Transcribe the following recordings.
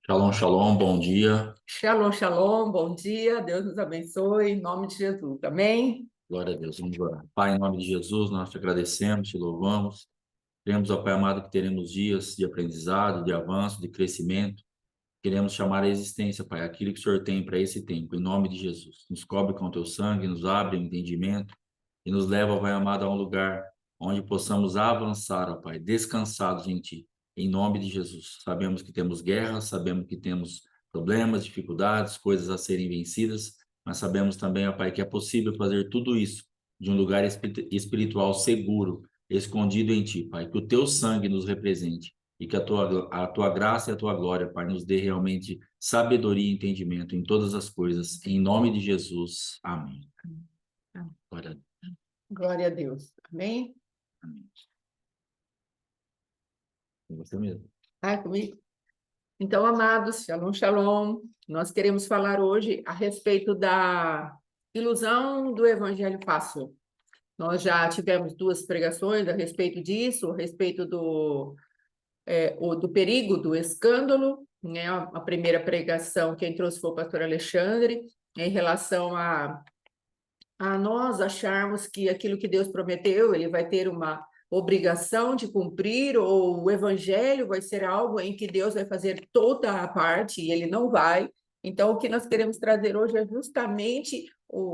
Shalom, shalom, bom dia. Shalom, shalom, bom dia, Deus nos abençoe, em nome de Jesus, amém? Glória a Deus. Vamos orar. Pai, em nome de Jesus, nós te agradecemos, te louvamos. Queremos, ó Pai amado, que teremos dias de aprendizado, de avanço, de crescimento. Queremos chamar à existência, Pai, aquilo que o Senhor tem para esse tempo, em nome de Jesus. Nos cobre com teu sangue, nos abre o entendimento e nos leva, ó Pai amado, a um lugar onde possamos avançar, ó Pai, descansados em Ti, em nome de Jesus. Sabemos que temos guerra, sabemos que temos problemas, dificuldades, coisas a serem vencidas, mas sabemos também, ó Pai, que é possível fazer tudo isso de um lugar espiritual seguro, escondido em Ti, Pai. Que o Teu sangue nos represente e que a tua graça e a tua glória, Pai, nos dê realmente sabedoria e entendimento em todas as coisas. Em nome de Jesus. Amém. Glória a Deus. Glória a Deus, amém? Amém. É você mesmo. Ai, comigo? Então, amados, shalom, shalom, nós queremos falar hoje a respeito da ilusão do evangelho fácil. Nós já tivemos duas pregações a respeito disso, a respeito do perigo do escândalo, né? A primeira pregação quem trouxe foi o pastor Alexandre, em relação a nós acharmos que aquilo que Deus prometeu, ele vai ter uma obrigação de cumprir, ou o evangelho vai ser algo em que Deus vai fazer toda a parte e ele não vai. Então, o que nós queremos trazer hoje é justamente,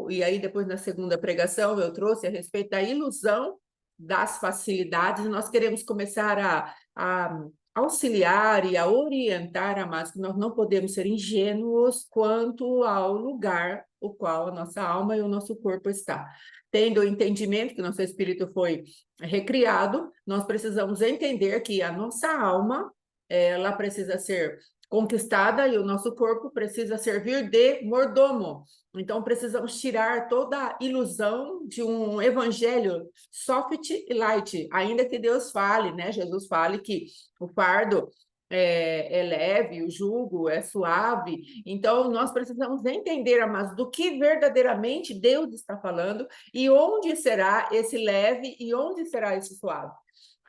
e aí depois na segunda pregação eu trouxe a respeito da ilusão das facilidades, nós queremos começar a auxiliar e a orientar, amados, que nós não podemos ser ingênuos quanto ao lugar o qual a nossa alma e o nosso corpo está. Tendo o entendimento que nosso espírito foi recriado, nós precisamos entender que a nossa alma, ela precisa ser conquistada e o nosso corpo precisa servir de mordomo. Então, precisamos tirar toda a ilusão de um evangelho soft e light, ainda que Deus fale, né? Jesus fale que o fardo é leve, o jugo é suave. Então, nós precisamos entender, mas do que verdadeiramente Deus está falando e onde será esse leve e onde será esse suave.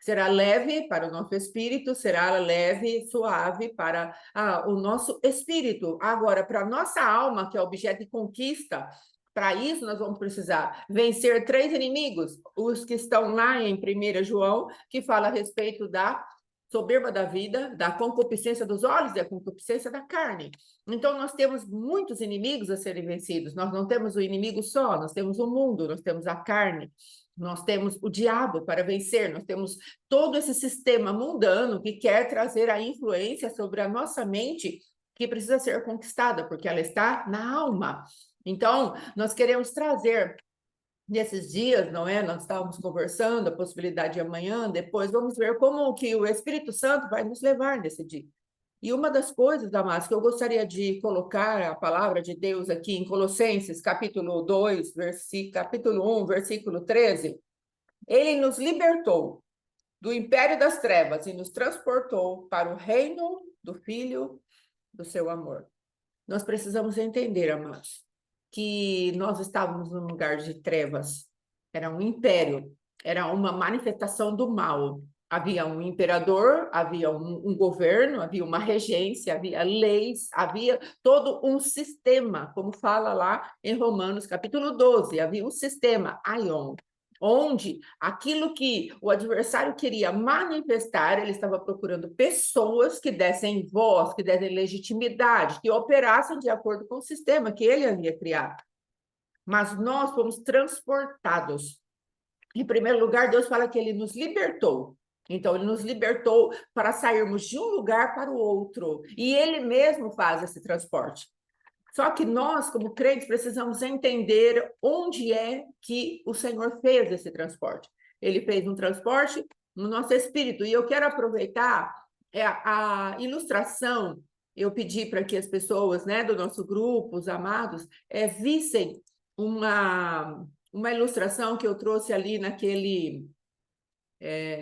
Será leve para o nosso espírito, será leve, suave para o nosso espírito. Agora, para a nossa alma, que é objeto de conquista, para isso nós vamos precisar vencer três inimigos, os que estão lá em 1 João, que fala a respeito da soberba da vida, da concupiscência dos olhos e da concupiscência da carne. Então, nós temos muitos inimigos a serem vencidos. Nós não temos o inimigo só, nós temos o mundo, nós temos a carne, nós temos o diabo para vencer, nós temos todo esse sistema mundano que quer trazer a influência sobre a nossa mente, que precisa ser conquistada, porque ela está na alma. Então, nós queremos trazer nesses dias, não é? Nós estávamos conversando a possibilidade de amanhã, depois vamos ver como que o Espírito Santo vai nos levar nesse dia. E uma das coisas, Damasco, que eu gostaria de colocar a palavra de Deus aqui em Colossenses, capítulo 2, capítulo 1, versículo 13, ele nos libertou do império das trevas e nos transportou para o reino do Filho do seu amor. Nós precisamos entender, amados, que nós estávamos num lugar de trevas, era um império, era uma manifestação do mal. Havia um imperador, havia um governo, havia uma regência, havia leis, havia todo um sistema, como fala lá em Romanos capítulo 12, havia um sistema, aion, onde aquilo que o adversário queria manifestar, ele estava procurando pessoas que dessem voz, que dessem legitimidade, que operassem de acordo com o sistema que ele havia criado. Mas nós fomos transportados. Em primeiro lugar, Deus fala que ele nos libertou. Então, ele nos libertou para sairmos de um lugar para o outro. E ele mesmo faz esse transporte. Só que nós, como crentes, precisamos entender onde é que o Senhor fez esse transporte. Ele fez um transporte no nosso espírito. E eu quero aproveitar a ilustração. Eu pedi para que as pessoas, né, do nosso grupo, os amados, vissem uma ilustração que eu trouxe ali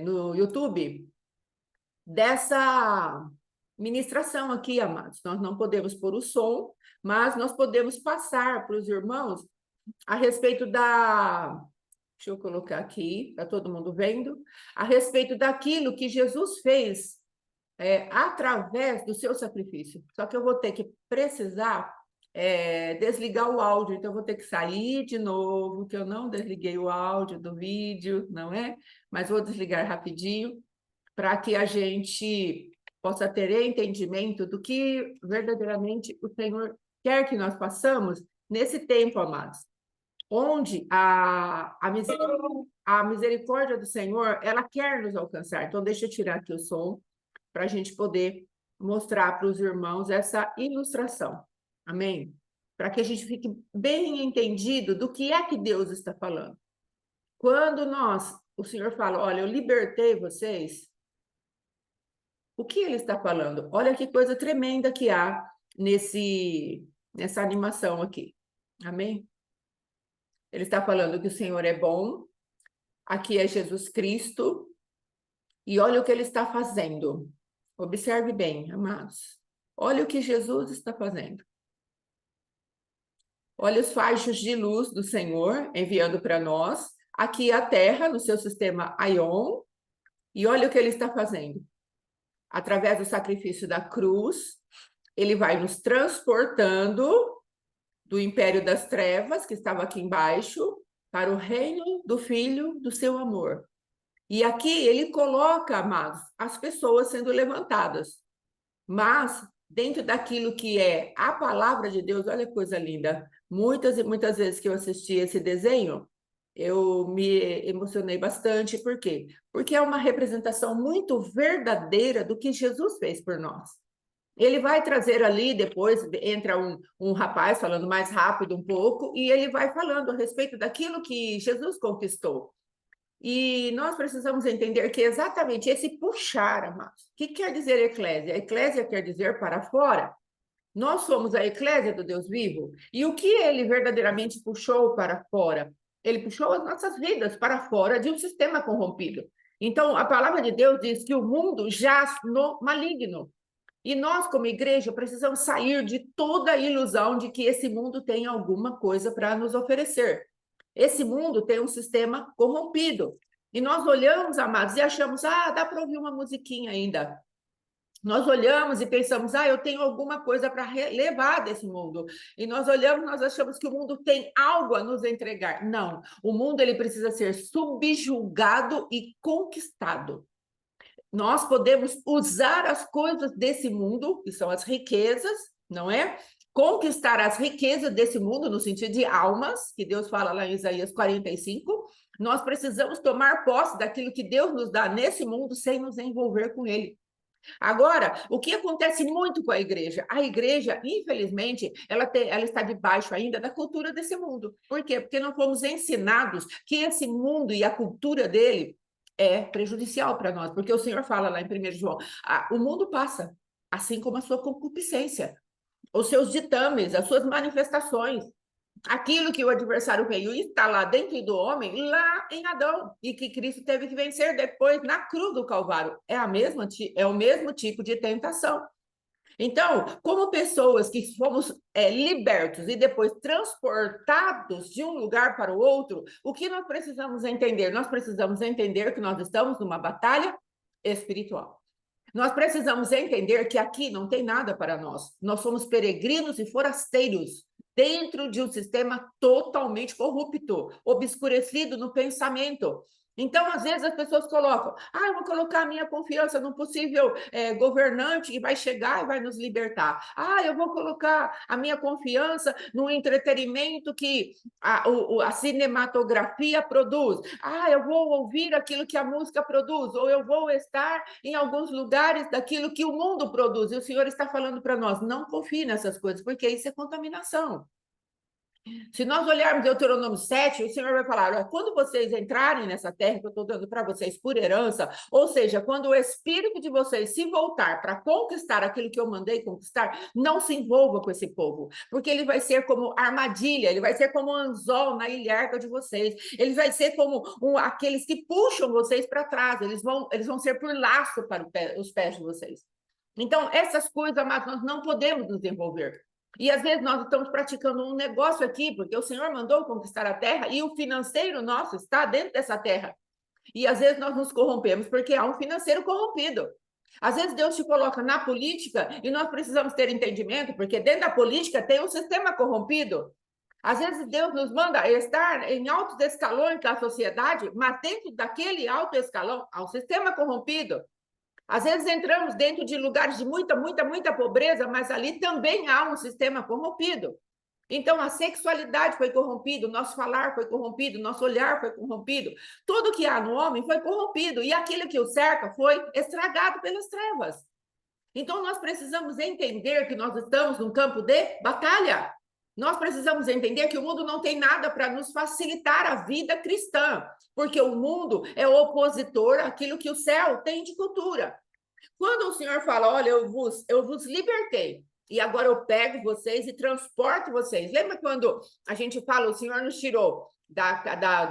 no YouTube, dessa ministração aqui, amados. Nós não podemos pôr o som, mas nós podemos passar para os irmãos a respeito deixa eu colocar aqui, está todo mundo vendo, a respeito daquilo que Jesus fez através do seu sacrifício. Só que eu vou ter que precisar desligar o áudio, então eu vou ter que sair de novo, que eu não desliguei o áudio do vídeo, não é? Mas vou desligar rapidinho, para que a gente possa ter entendimento do que verdadeiramente o Senhor quer que nós façamos nesse tempo, amados, onde a misericórdia do Senhor, ela quer nos alcançar. Então, deixa eu tirar aqui o som, para a gente poder mostrar para os irmãos essa ilustração. Amém? Para que a gente fique bem entendido do que é que Deus está falando. Quando o Senhor fala, olha, eu libertei vocês, o que ele está falando? Olha que coisa tremenda que há nessa animação aqui. Amém? Ele está falando que o Senhor é bom, aqui é Jesus Cristo, e olha o que ele está fazendo. Observe bem, amados. Olha o que Jesus está fazendo. Olha os fachos de luz do Senhor enviando para nós. Aqui a Terra, no seu sistema Aion. E olha o que ele está fazendo. Através do sacrifício da cruz, ele vai nos transportando do império das trevas, que estava aqui embaixo, para o reino do Filho do seu amor. E aqui ele coloca, amados, as pessoas sendo levantadas. Mas, dentro daquilo que é a palavra de Deus, olha que coisa linda. Muitas e muitas vezes que eu assisti esse desenho, eu me emocionei bastante. Por quê? Porque é uma representação muito verdadeira do que Jesus fez por nós. Ele vai trazer ali, depois entra um rapaz falando mais rápido um pouco, e ele vai falando a respeito daquilo que Jesus conquistou. E nós precisamos entender que exatamente esse puxar, amados, o que quer dizer eclésia? A eclésia quer dizer para fora. Nós somos a eclésia do Deus vivo. E o que ele verdadeiramente puxou para fora? Ele puxou as nossas vidas para fora de um sistema corrompido. Então, a palavra de Deus diz que o mundo jaz no maligno. E nós, como igreja, precisamos sair de toda a ilusão de que esse mundo tem alguma coisa para nos oferecer. Esse mundo tem um sistema corrompido. E nós olhamos, amados, e achamos, dá para ouvir uma musiquinha ainda. Nós olhamos e pensamos, eu tenho alguma coisa para levar desse mundo. E nós olhamos, nós achamos que o mundo tem algo a nos entregar. Não, o mundo ele precisa ser subjugado e conquistado. Nós podemos usar as coisas desse mundo, que são as riquezas, não é? Conquistar as riquezas desse mundo, no sentido de almas, que Deus fala lá em Isaías 45. Nós precisamos tomar posse daquilo que Deus nos dá nesse mundo sem nos envolver com ele. Agora, o que acontece muito com a igreja? A igreja, infelizmente, ela está debaixo ainda da cultura desse mundo. Por quê? Porque não fomos ensinados que esse mundo e a cultura dele é prejudicial para nós. Porque o Senhor fala lá em 1 João, o mundo passa, assim como a sua concupiscência, os seus ditames, as suas manifestações. Aquilo que o adversário veio instalar dentro do homem, lá em Adão, e que Cristo teve que vencer depois na cruz do Calvário. É o mesmo tipo de tentação. Então, como pessoas que fomos libertos e depois transportados de um lugar para o outro, o que nós precisamos entender? Nós precisamos entender que nós estamos numa batalha espiritual. Nós precisamos entender que aqui não tem nada para nós. Nós somos peregrinos e forasteiros dentro de um sistema totalmente corrupto, obscurecido no pensamento. Então, às vezes, as pessoas colocam, eu vou colocar a minha confiança num possível governante que vai chegar e vai nos libertar. Eu vou colocar a minha confiança no entretenimento que a cinematografia produz. Eu vou ouvir aquilo que a música produz, ou eu vou estar em alguns lugares daquilo que o mundo produz. E o Senhor está falando para nós, não confie nessas coisas, porque isso é contaminação. Se nós olharmos Deuteronômio 7, o Senhor vai falar, quando vocês entrarem nessa terra que eu estou dando para vocês por herança, ou seja, quando o espírito de vocês se voltar para conquistar aquilo que eu mandei conquistar, não se envolva com esse povo, porque ele vai ser como armadilha, ele vai ser como um anzol na ilharga de vocês, ele vai ser como aqueles que puxam vocês para trás, eles vão ser por laço para os pés de vocês. Então, essas coisas, amados, nós não podemos nos envolver. E às vezes nós estamos praticando um negócio aqui, porque o Senhor mandou conquistar a terra e o financeiro nosso está dentro dessa terra. E às vezes nós nos corrompemos porque há um financeiro corrompido. Às vezes Deus te coloca na política e nós precisamos ter entendimento, porque dentro da política tem um sistema corrompido. Às vezes Deus nos manda estar em altos escalões da sociedade, mas dentro daquele alto escalão há um sistema corrompido. Às vezes entramos dentro de lugares de muita pobreza, mas ali também há um sistema corrompido. Então, a sexualidade foi corrompida, o nosso falar foi corrompido, o nosso olhar foi corrompido. Tudo que há no homem foi corrompido, e aquilo que o cerca foi estragado pelas trevas. Então, nós precisamos entender que nós estamos num campo de batalha. Nós precisamos entender que o mundo não tem nada para nos facilitar a vida cristã, porque o mundo é opositor àquilo que o céu tem de cultura. Quando o Senhor fala, olha, eu vos libertei, e agora eu pego vocês e transporto vocês. Lembra quando a gente fala, o Senhor nos tirou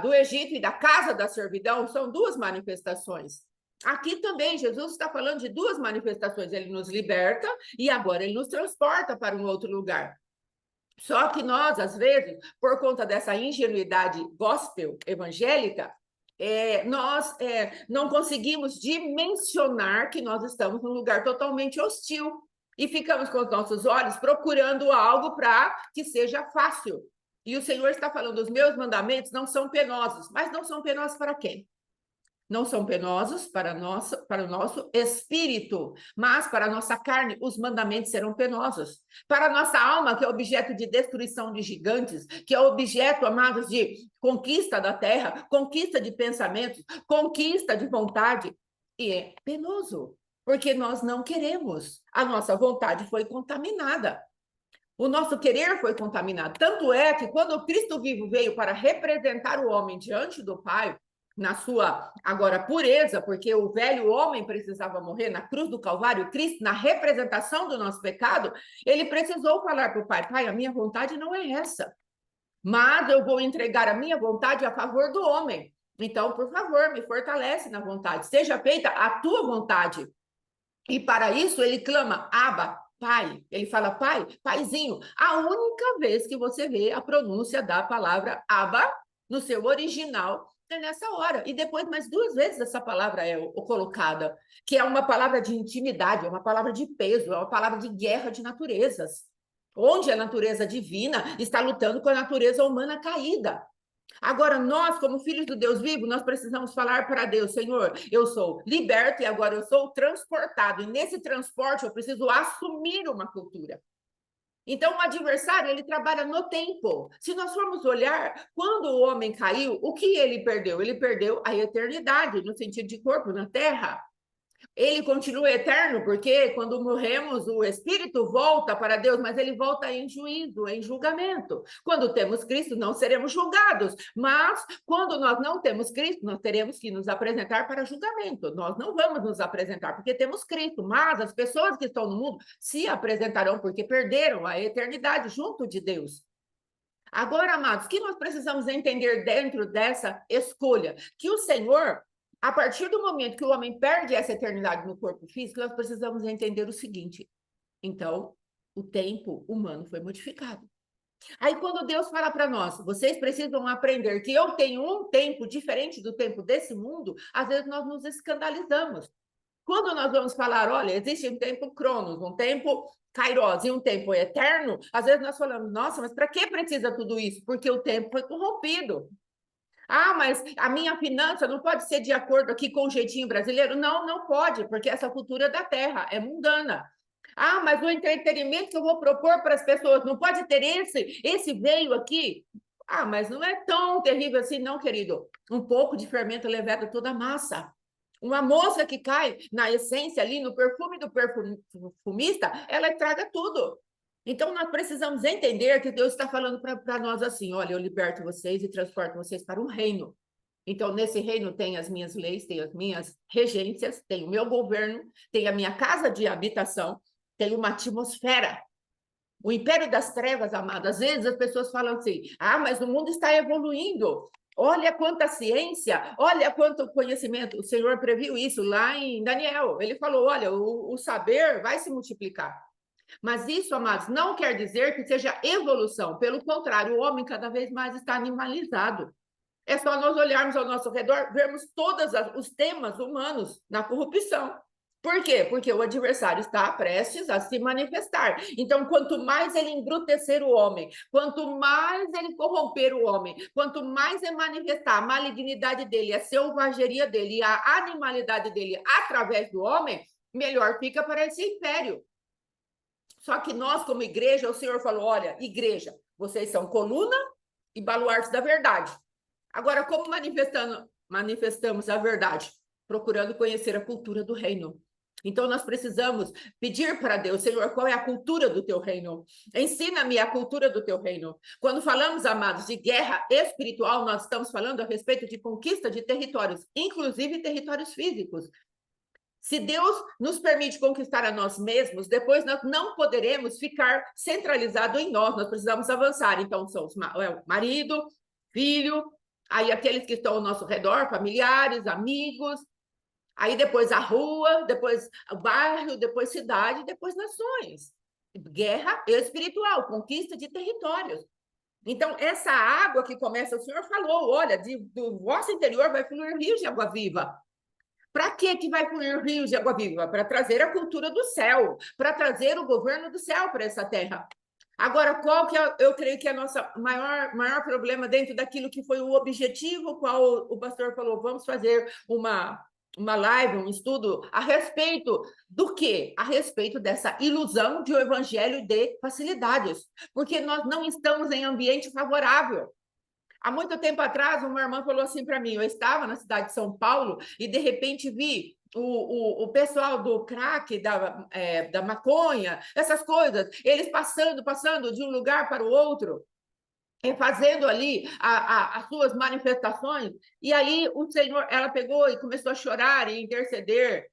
do Egito e da casa da servidão? São duas manifestações. Aqui também, Jesus está falando de duas manifestações. Ele nos liberta e agora ele nos transporta para um outro lugar. Só que nós, às vezes, por conta dessa ingenuidade gospel evangélica, nós não conseguimos dimensionar que nós estamos num lugar totalmente hostil e ficamos com os nossos olhos procurando algo para que seja fácil. E o Senhor está falando, os meus mandamentos não são penosos, mas não são penosos para quem? Não são penosos para o nosso espírito, mas para a nossa carne, os mandamentos serão penosos. Para a nossa alma, que é objeto de destruição de gigantes, que é objeto, amados, de conquista da terra, conquista de pensamentos, conquista de vontade, e é penoso, porque nós não queremos. A nossa vontade foi contaminada. O nosso querer foi contaminado. Tanto é que quando o Cristo vivo veio para representar o homem diante do Pai, na sua, agora, pureza, porque o velho homem precisava morrer na cruz do Calvário, Cristo, na representação do nosso pecado, ele precisou falar para o Pai, Pai, a minha vontade não é essa, mas eu vou entregar a minha vontade a favor do homem. Então, por favor, me fortalece na vontade, seja feita a tua vontade. E para isso ele clama, Abba, Pai. Ele fala, Pai, Paizinho. A única vez que você vê a pronúncia da palavra Abba no seu original é nessa hora. E depois mais duas vezes essa palavra é colocada, que é uma palavra de intimidade, é uma palavra de peso, é uma palavra de guerra de naturezas, onde a natureza divina está lutando com a natureza humana caída. Agora, nós, como filhos do Deus vivo, nós precisamos falar para Deus, Senhor, eu sou liberto e agora eu sou transportado. E nesse transporte eu preciso assumir uma cultura. Então, o adversário, ele trabalha no tempo. Se nós formos olhar, quando o homem caiu, o que ele perdeu? Ele perdeu a eternidade, no sentido de corpo, na terra. Ele continua eterno, porque quando morremos, o espírito volta para Deus, mas ele volta em juízo, em julgamento. Quando temos Cristo, não seremos julgados, mas quando nós não temos Cristo, nós teremos que nos apresentar para julgamento. Nós não vamos nos apresentar porque temos Cristo, mas as pessoas que estão no mundo se apresentarão porque perderam a eternidade junto de Deus. Agora, amados, o que nós precisamos entender dentro dessa escolha? Que o Senhor, a partir do momento que o homem perde essa eternidade no corpo físico, nós precisamos entender o seguinte. Então, o tempo humano foi modificado. Aí, quando Deus fala para nós, vocês precisam aprender que eu tenho um tempo diferente do tempo desse mundo, às vezes nós nos escandalizamos. Quando nós vamos falar, olha, existe um tempo Cronos, um tempo Kairos e um tempo eterno, às vezes nós falamos, nossa, mas para que precisa tudo isso? Porque o tempo foi corrompido. Ah, mas a minha finança não pode ser de acordo aqui com o jeitinho brasileiro? Não, não pode, porque essa cultura da terra é mundana. Ah, mas o entretenimento que eu vou propor para as pessoas não pode ter esse veio aqui? Ah, mas não é tão terrível assim, não, querido. Um pouco de fermento leveda toda a massa. Uma moça que cai na essência ali, no perfume do perfumista, ela estraga tudo. Então, nós precisamos entender que Deus está falando para nós assim, olha, eu liberto vocês e transporto vocês para um reino. Então, nesse reino tem as minhas leis, tem as minhas regências, tem o meu governo, tem a minha casa de habitação, tem uma atmosfera. O império das trevas, amado, às vezes as pessoas falam assim, ah, mas o mundo está evoluindo. Olha quanta ciência, olha quanto conhecimento. O Senhor previu isso lá em Daniel. Ele falou, olha, o saber vai se multiplicar. Mas isso, amados, não quer dizer que seja evolução. Pelo contrário, o homem cada vez mais está animalizado. É só nós olharmos ao nosso redor, vermos todos os temas humanos na corrupção. Por quê? Porque o adversário está prestes a se manifestar. Então, quanto mais ele embrutecer o homem, quanto mais ele corromper o homem, quanto mais ele manifestar a malignidade dele, a selvageria dele e a animalidade dele através do homem, melhor fica para esse império. Só que nós, como igreja, o Senhor falou, olha, igreja, vocês são coluna e baluarte da verdade. Agora, como manifestamos a verdade? Procurando conhecer a cultura do reino. Então, nós precisamos pedir para Deus, Senhor, qual é a cultura do teu reino? Ensina-me a cultura do teu reino. Quando falamos, amados, de guerra espiritual, nós estamos falando a respeito de conquista de territórios, inclusive territórios físicos. Se Deus nos permite conquistar a nós mesmos, depois nós não poderemos ficar centralizado em nós precisamos avançar. Então, são os marido, filho, aí aqueles que estão ao nosso redor, familiares, amigos, aí depois a rua, depois o bairro, depois cidade, depois nações. Guerra espiritual, conquista de territórios. Então, essa água que começa, o Senhor falou, olha, do vosso interior vai fluir rios de água viva. Para que vai fluir rios de água viva? Para trazer a cultura do céu, para trazer o governo do céu para essa terra. Agora, qual que eu creio que é o nosso maior problema dentro daquilo que foi o objetivo, qual o pastor falou, vamos fazer uma live, um estudo a respeito do quê? A respeito dessa ilusão de um evangelho de facilidades, porque nós não estamos em ambiente favorável. Há muito tempo atrás, uma irmã falou assim para mim, eu estava na cidade de São Paulo e de repente vi o pessoal do crack, da maconha, essas coisas, eles passando de um lugar para o outro, fazendo ali as suas manifestações, e aí o Senhor, ela pegou e começou a chorar e interceder,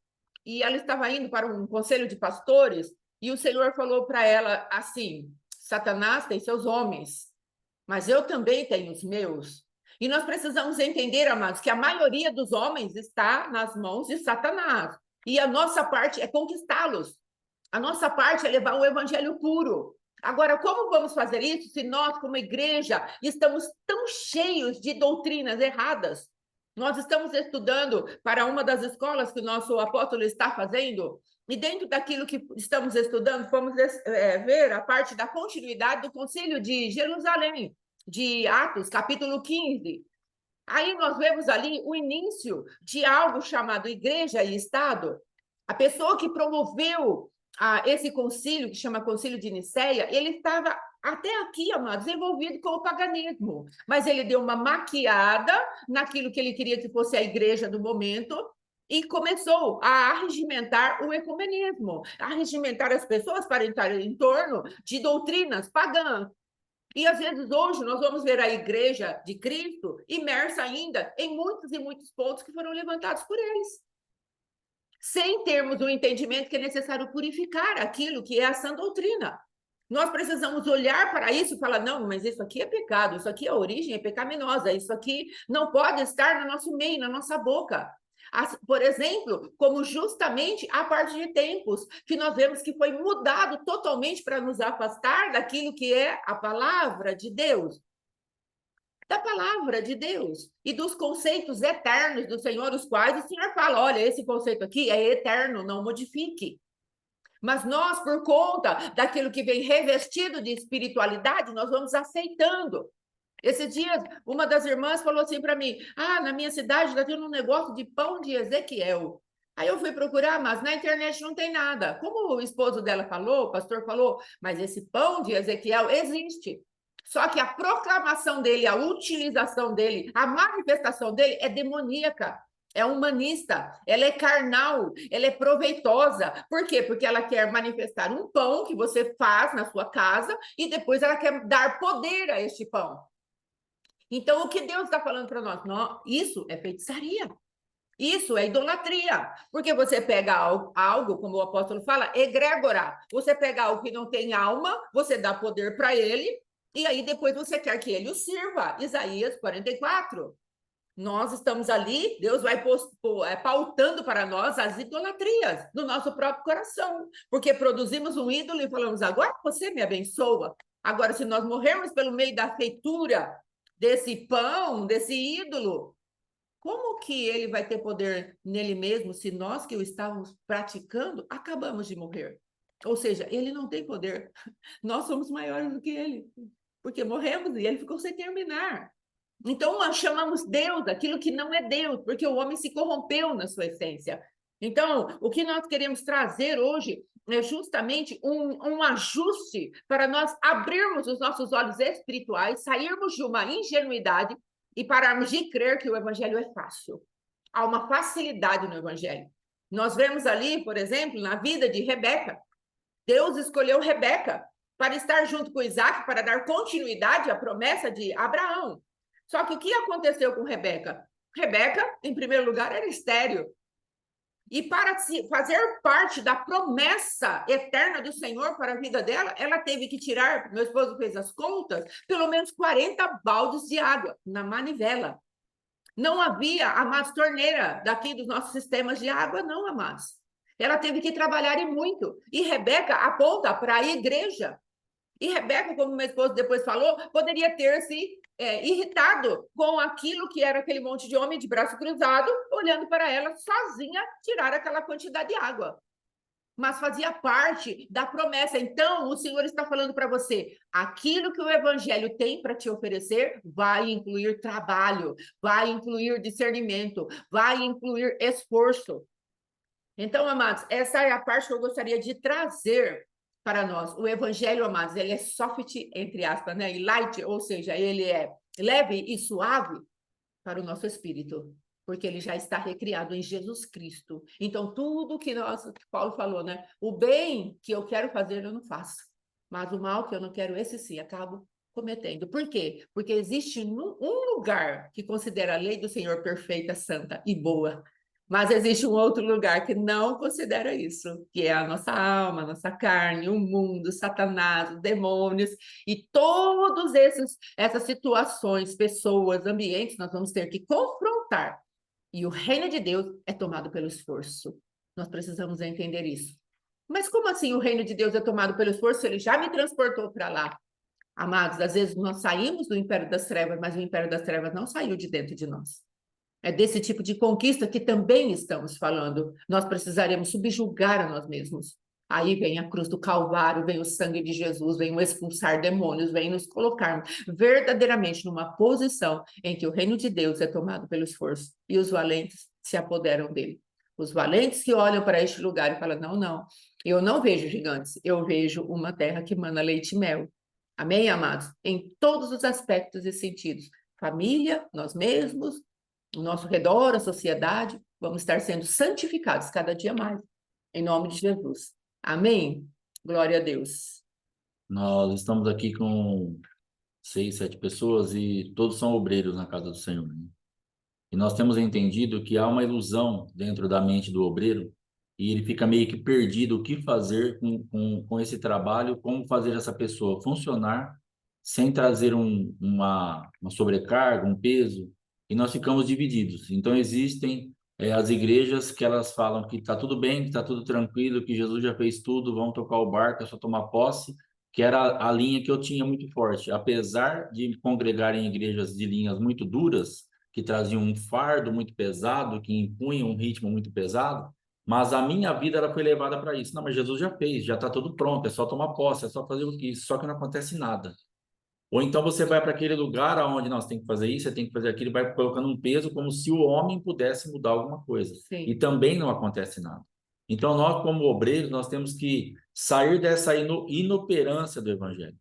e ela estava indo para um conselho de pastores, e o Senhor falou para ela assim, Satanás tem seus homens, mas eu também tenho os meus. E nós precisamos entender, amados, que a maioria dos homens está nas mãos de Satanás. E a nossa parte é conquistá-los. A nossa parte é levar o evangelho puro. Agora, como vamos fazer isso se nós, como igreja, estamos tão cheios de doutrinas erradas? Nós estamos estudando para uma das escolas que o nosso apóstolo está fazendo, e dentro daquilo que estamos estudando, vamos ver a parte da continuidade do Concílio de Jerusalém, de Atos, capítulo 15. Aí nós vemos ali o início de algo chamado Igreja e Estado. A pessoa que promoveu esse concílio, que chama Concílio de Nicéia, ele estava até aqui, amados, envolvido com o paganismo, mas ele deu uma maquiada naquilo que ele queria que fosse a igreja do momento e começou a arregimentar o ecumenismo, a arregimentar as pessoas para entrar em torno de doutrinas pagãs. E às vezes hoje nós vamos ver a igreja de Cristo imersa ainda em muitos e muitos pontos que foram levantados por eles, sem termos o entendimento que é necessário purificar aquilo que é a sã doutrina. Nós precisamos olhar para isso e falar, não, mas isso aqui é pecado, isso aqui é origem, é pecaminosa, isso aqui não pode estar no nosso meio, na nossa boca. Por exemplo, como justamente a parte de tempos, que nós vemos que foi mudado totalmente para nos afastar daquilo que é a palavra de Deus. Da palavra de Deus e dos conceitos eternos do Senhor, os quais o Senhor fala, olha, esse conceito aqui é eterno, não modifique. Mas nós, por conta daquilo que vem revestido de espiritualidade, nós vamos aceitando. Esses dias, uma das irmãs falou assim para mim, na minha cidade está tendo um negócio de pão de Ezequiel. Aí eu fui procurar, mas na internet não tem nada. Como o esposo dela falou, o pastor falou, mas esse pão de Ezequiel existe. Só que a proclamação dele, a utilização dele, a manifestação dele é demoníaca. É humanista, ela é carnal, ela é proveitosa. Por quê? Porque ela quer manifestar um pão que você faz na sua casa e depois ela quer dar poder a este pão. Então, o que Deus está falando para nós? Não, isso é feitiçaria. Isso é idolatria. Porque você pega algo, como o apóstolo fala, egrégora. Você pega algo que não tem alma, você dá poder para ele, e aí depois você quer que ele o sirva. Isaías 44. Nós estamos ali, Deus vai pautando para nós as idolatrias do nosso próprio coração, porque produzimos um ídolo e falamos, agora você me abençoa. Agora, se nós morrermos pelo meio da feitura desse pão, desse ídolo, Como que ele vai ter poder nele mesmo se nós que o estávamos praticando acabamos de morrer? Ou seja, ele não tem poder. Nós somos maiores do que ele, porque morremos e ele ficou sem terminar. Então, nós chamamos Deus aquilo que não é Deus, porque o homem se corrompeu na sua essência. Então, o que nós queremos trazer hoje é justamente um ajuste para nós abrirmos os nossos olhos espirituais, sairmos de uma ingenuidade e pararmos de crer que o evangelho é fácil. Há uma facilidade no evangelho. Nós vemos ali, por exemplo, na vida de Rebeca. Deus escolheu Rebeca para estar junto com Isaac, para dar continuidade à promessa de Abraão. Só que o que aconteceu com Rebeca? Rebeca, em primeiro lugar, era estéril. E para fazer parte da promessa eterna do Senhor para a vida dela, ela teve que tirar, meu esposo fez as contas, pelo menos 40 baldes de água na manivela. Não havia, amados, torneira daqui dos nossos sistemas de água, não, amados. Ela teve que trabalhar e muito. E Rebeca aponta para a igreja. E Rebeca, como meu esposo depois falou, poderia ter se irritado com aquilo que era aquele monte de homem de braço cruzado, olhando para ela sozinha tirar aquela quantidade de água. Mas fazia parte da promessa. Então, o Senhor está falando para você, aquilo que o evangelho tem para te oferecer vai incluir trabalho, vai incluir discernimento, vai incluir esforço. Então, amados, essa é a parte que eu gostaria de trazer para nós. O evangelho, amados, ele é soft, entre aspas, né? E light, ou seja, ele é leve e suave para o nosso espírito, porque ele já está recriado em Jesus Cristo. Então, tudo que Paulo falou, né? O bem que eu quero fazer, eu não faço. Mas o mal que eu não quero, esse sim, acabo cometendo. Por quê? Porque existe um lugar que considera a lei do Senhor perfeita, santa e boa. Mas existe um outro lugar que não considera isso, que é a nossa alma, a nossa carne, o mundo, Satanás, os demônios e todos essas situações, pessoas, ambientes, nós vamos ter que confrontar. E o reino de Deus é tomado pelo esforço. Nós precisamos entender isso. Mas como assim o reino de Deus é tomado pelo esforço? Ele já me transportou para lá. Amados, às vezes nós saímos do império das trevas, mas o império das trevas não saiu de dentro de nós. É desse tipo de conquista que também estamos falando. Nós precisaremos subjugar a nós mesmos. Aí vem a cruz do Calvário, vem o sangue de Jesus, vem o expulsar demônios, vem nos colocarmos verdadeiramente numa posição em que o reino de Deus é tomado pelo esforço e os valentes se apoderam dele. Os valentes que olham para este lugar e falam: não, não, eu não vejo gigantes, eu vejo uma terra que mana leite e mel. Amém, amados? Em todos os aspectos e sentidos. Família, nós mesmos, o nosso redor, a sociedade, vamos estar sendo santificados cada dia mais, em nome de Jesus. Amém? Glória a Deus. Nós estamos aqui com 6, 7 pessoas e todos são obreiros na casa do Senhor, né? E nós temos entendido que há uma ilusão dentro da mente do obreiro e ele fica meio que perdido o que fazer com esse trabalho, como fazer essa pessoa funcionar sem trazer uma sobrecarga, um peso, e nós ficamos divididos. Então, existem as igrejas que elas falam que está tudo bem, que está tudo tranquilo, que Jesus já fez tudo, vamos tocar o barco, é só tomar posse, que era a linha que eu tinha muito forte. Apesar de congregar em igrejas de linhas muito duras, que traziam um fardo muito pesado, que impunham um ritmo muito pesado, mas a minha vida ela foi levada para isso. Não, mas Jesus já fez, já está tudo pronto, é só tomar posse, é só fazer o que isso, só que não acontece nada. Ou então você vai para aquele lugar onde nós tem que fazer isso, você tem que fazer aquilo, vai colocando um peso como se o homem pudesse mudar alguma coisa. Sim. E também não acontece nada. Então nós, como obreiros, nós temos que sair dessa inoperância do evangelho.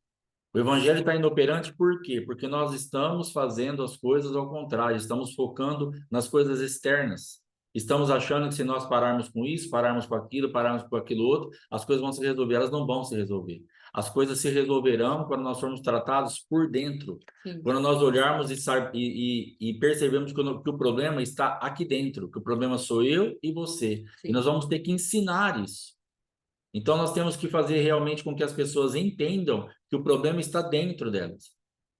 O evangelho está inoperante por quê? Porque nós estamos fazendo as coisas ao contrário, estamos focando nas coisas externas. Estamos achando que se nós pararmos com isso, pararmos com aquilo, pararmos com aquilo outro, as coisas vão se resolver. Elas não vão se resolver. As coisas se resolverão quando nós formos tratados por dentro. Sim. Quando nós olharmos e percebemos que o problema está aqui dentro, que o problema sou eu e você. Sim. E nós vamos ter que ensinar isso. Então, nós temos que fazer realmente com que as pessoas entendam que o problema está dentro delas.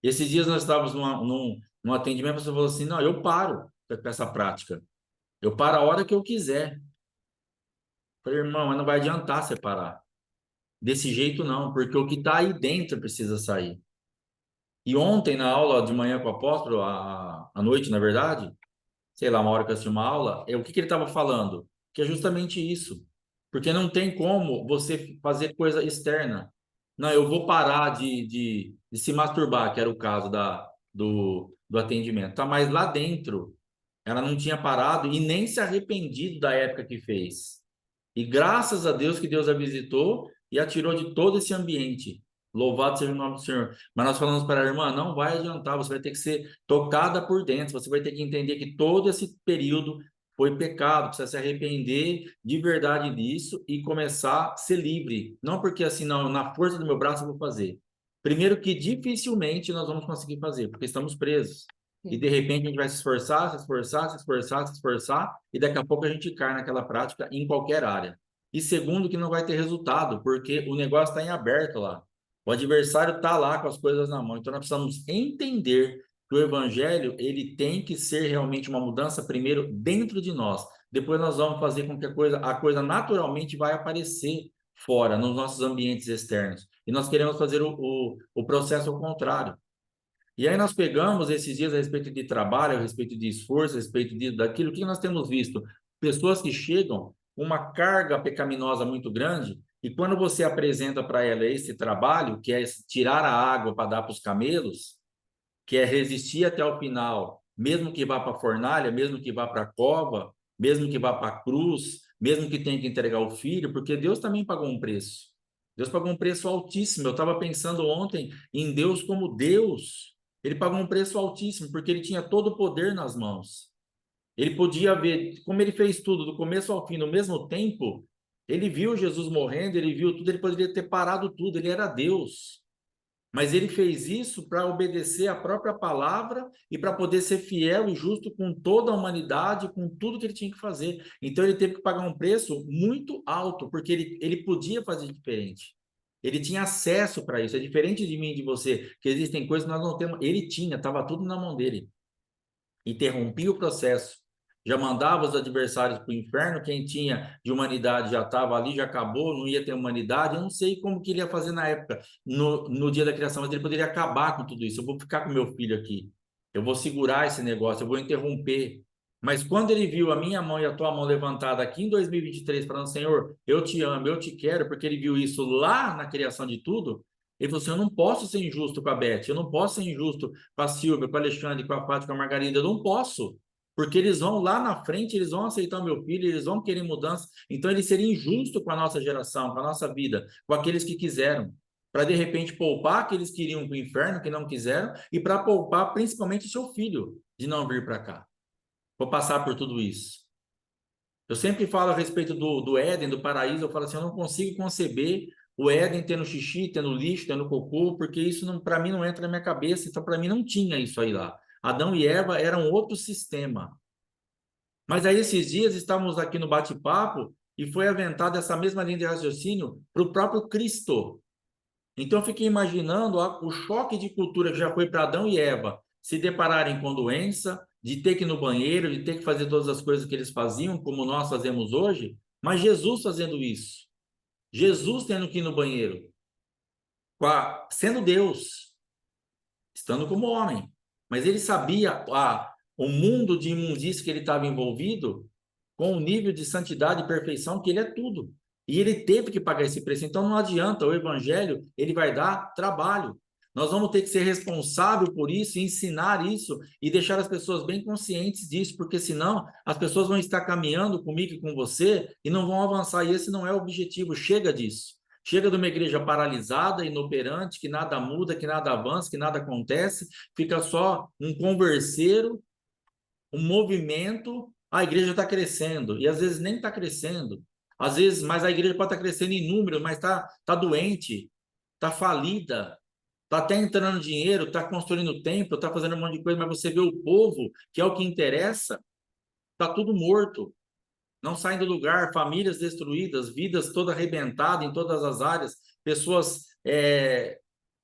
Esses dias nós estávamos num atendimento, a pessoa falou assim, não, eu paro com essa prática. Eu paro a hora que eu quiser. Eu falei, irmão, mas não vai adiantar você parar. Desse jeito não, porque o que está aí dentro precisa sair. E ontem, na aula de manhã com o apóstolo, à noite, na verdade, sei lá, uma hora que eu assisti uma aula, o que que ele estava falando? Que é justamente isso. Porque não tem como você fazer coisa externa. Não, eu vou parar de se masturbar, que era o caso do atendimento. Tá, mas lá dentro, ela não tinha parado e nem se arrependido da época que fez. E graças a Deus que Deus a visitou e a tirou de todo esse ambiente. Louvado seja o nome do Senhor. Mas nós falamos para a irmã, não vai adiantar, você vai ter que ser tocada por dentro, você vai ter que entender que todo esse período foi pecado, precisa se arrepender de verdade disso e começar a ser livre. Não porque assim, não, na força do meu braço eu vou fazer. Primeiro que dificilmente nós vamos conseguir fazer, porque estamos presos. E de repente a gente vai se esforçar, se esforçar, se esforçar, se esforçar, e daqui a pouco a gente cai naquela prática em qualquer área. E segundo, que não vai ter resultado, porque o negócio está em aberto lá. O adversário está lá com as coisas na mão. Então nós precisamos entender que o evangelho ele tem que ser realmente uma mudança primeiro dentro de nós. Depois nós vamos fazer com que a coisa naturalmente vai aparecer fora, nos nossos ambientes externos. E nós queremos fazer o processo ao contrário. E aí nós pegamos esses dias a respeito de trabalho, a respeito de esforço, a respeito daquilo que nós temos visto. Pessoas que chegam com uma carga pecaminosa muito grande, e quando você apresenta para ela esse trabalho, que é tirar a água para dar para os camelos, que é resistir até o final, mesmo que vá para a fornalha, mesmo que vá para a cova, mesmo que vá para a cruz, mesmo que tenha que entregar o filho, porque Deus também pagou um preço. Deus pagou um preço altíssimo. Eu estava pensando ontem em Deus como Deus. Ele pagou um preço altíssimo, porque ele tinha todo o poder nas mãos. Ele podia ver, como ele fez tudo, do começo ao fim, no mesmo tempo, ele viu Jesus morrendo, ele viu tudo, ele poderia ter parado tudo, ele era Deus. Mas ele fez isso para obedecer a própria palavra e para poder ser fiel e justo com toda a humanidade, com tudo que ele tinha que fazer. Então ele teve que pagar um preço muito alto, porque ele podia fazer diferente. Ele tinha acesso para isso. É diferente de mim e de você, que existem coisas que nós não temos. Ele tinha, estava tudo na mão dele. Interrompia o processo, já mandava os adversários para o inferno, quem tinha de humanidade já estava ali, já acabou, não ia ter humanidade, eu não sei como que ele ia fazer na época, no dia da criação, mas ele poderia acabar com tudo isso, eu vou ficar com meu filho aqui, eu vou segurar esse negócio, eu vou interromper, mas quando ele viu a minha mão e a tua mão levantada aqui em 2023, falando, Senhor, eu te amo, eu te quero, porque ele viu isso lá na criação de tudo, ele falou assim, eu não posso ser injusto com a Beth, eu não posso ser injusto com a Silvia, com a Alexandre, com a Fátima, com a Margarida, eu não posso, porque eles vão lá na frente, eles vão aceitar o meu filho, eles vão querer mudança, então ele seria injusto com a nossa geração, com a nossa vida, com aqueles que quiseram, para de repente poupar aqueles que iriam para o inferno, que não quiseram, e para poupar principalmente o seu filho de não vir para cá. Vou passar por tudo isso. Eu sempre falo a respeito do Éden, do paraíso, eu falo assim, eu não consigo conceber o Éden tendo xixi, tendo lixo, tendo cocô, porque isso para mim não entra na minha cabeça, então para mim não tinha isso aí lá. Adão e Eva eram outro sistema. Mas aí esses dias estávamos aqui no bate-papo e foi aventada essa mesma linha de raciocínio para o próprio Cristo. Então eu fiquei imaginando o choque de cultura que já foi para Adão e Eva se depararem com doença, de ter que ir no banheiro, de ter que fazer todas as coisas que eles faziam, como nós fazemos hoje, mas Jesus fazendo isso. Jesus tendo que ir no banheiro, sendo Deus, estando como homem. Mas ele sabia o mundo de imundície que ele estava envolvido, com o nível de santidade e perfeição que ele é tudo. E ele teve que pagar esse preço. Então não adianta, o evangelho, ele vai dar trabalho. Nós vamos ter que ser responsável por isso, ensinar isso e deixar as pessoas bem conscientes disso, porque senão as pessoas vão estar caminhando comigo e com você e não vão avançar. E esse não é o objetivo. Chega disso. Chega de uma igreja paralisada, inoperante, que nada muda, que nada avança, que nada acontece, fica só um converseiro, um movimento, a igreja está crescendo, e às vezes nem está crescendo. Às vezes, mas a igreja pode estar crescendo em número, mas tá doente, está falida, está até entrando dinheiro, está construindo templo, está fazendo um monte de coisa, mas você vê o povo, que é o que interessa, está tudo morto. Não saem do lugar, famílias destruídas, vidas toda arrebentada em todas as áreas, pessoas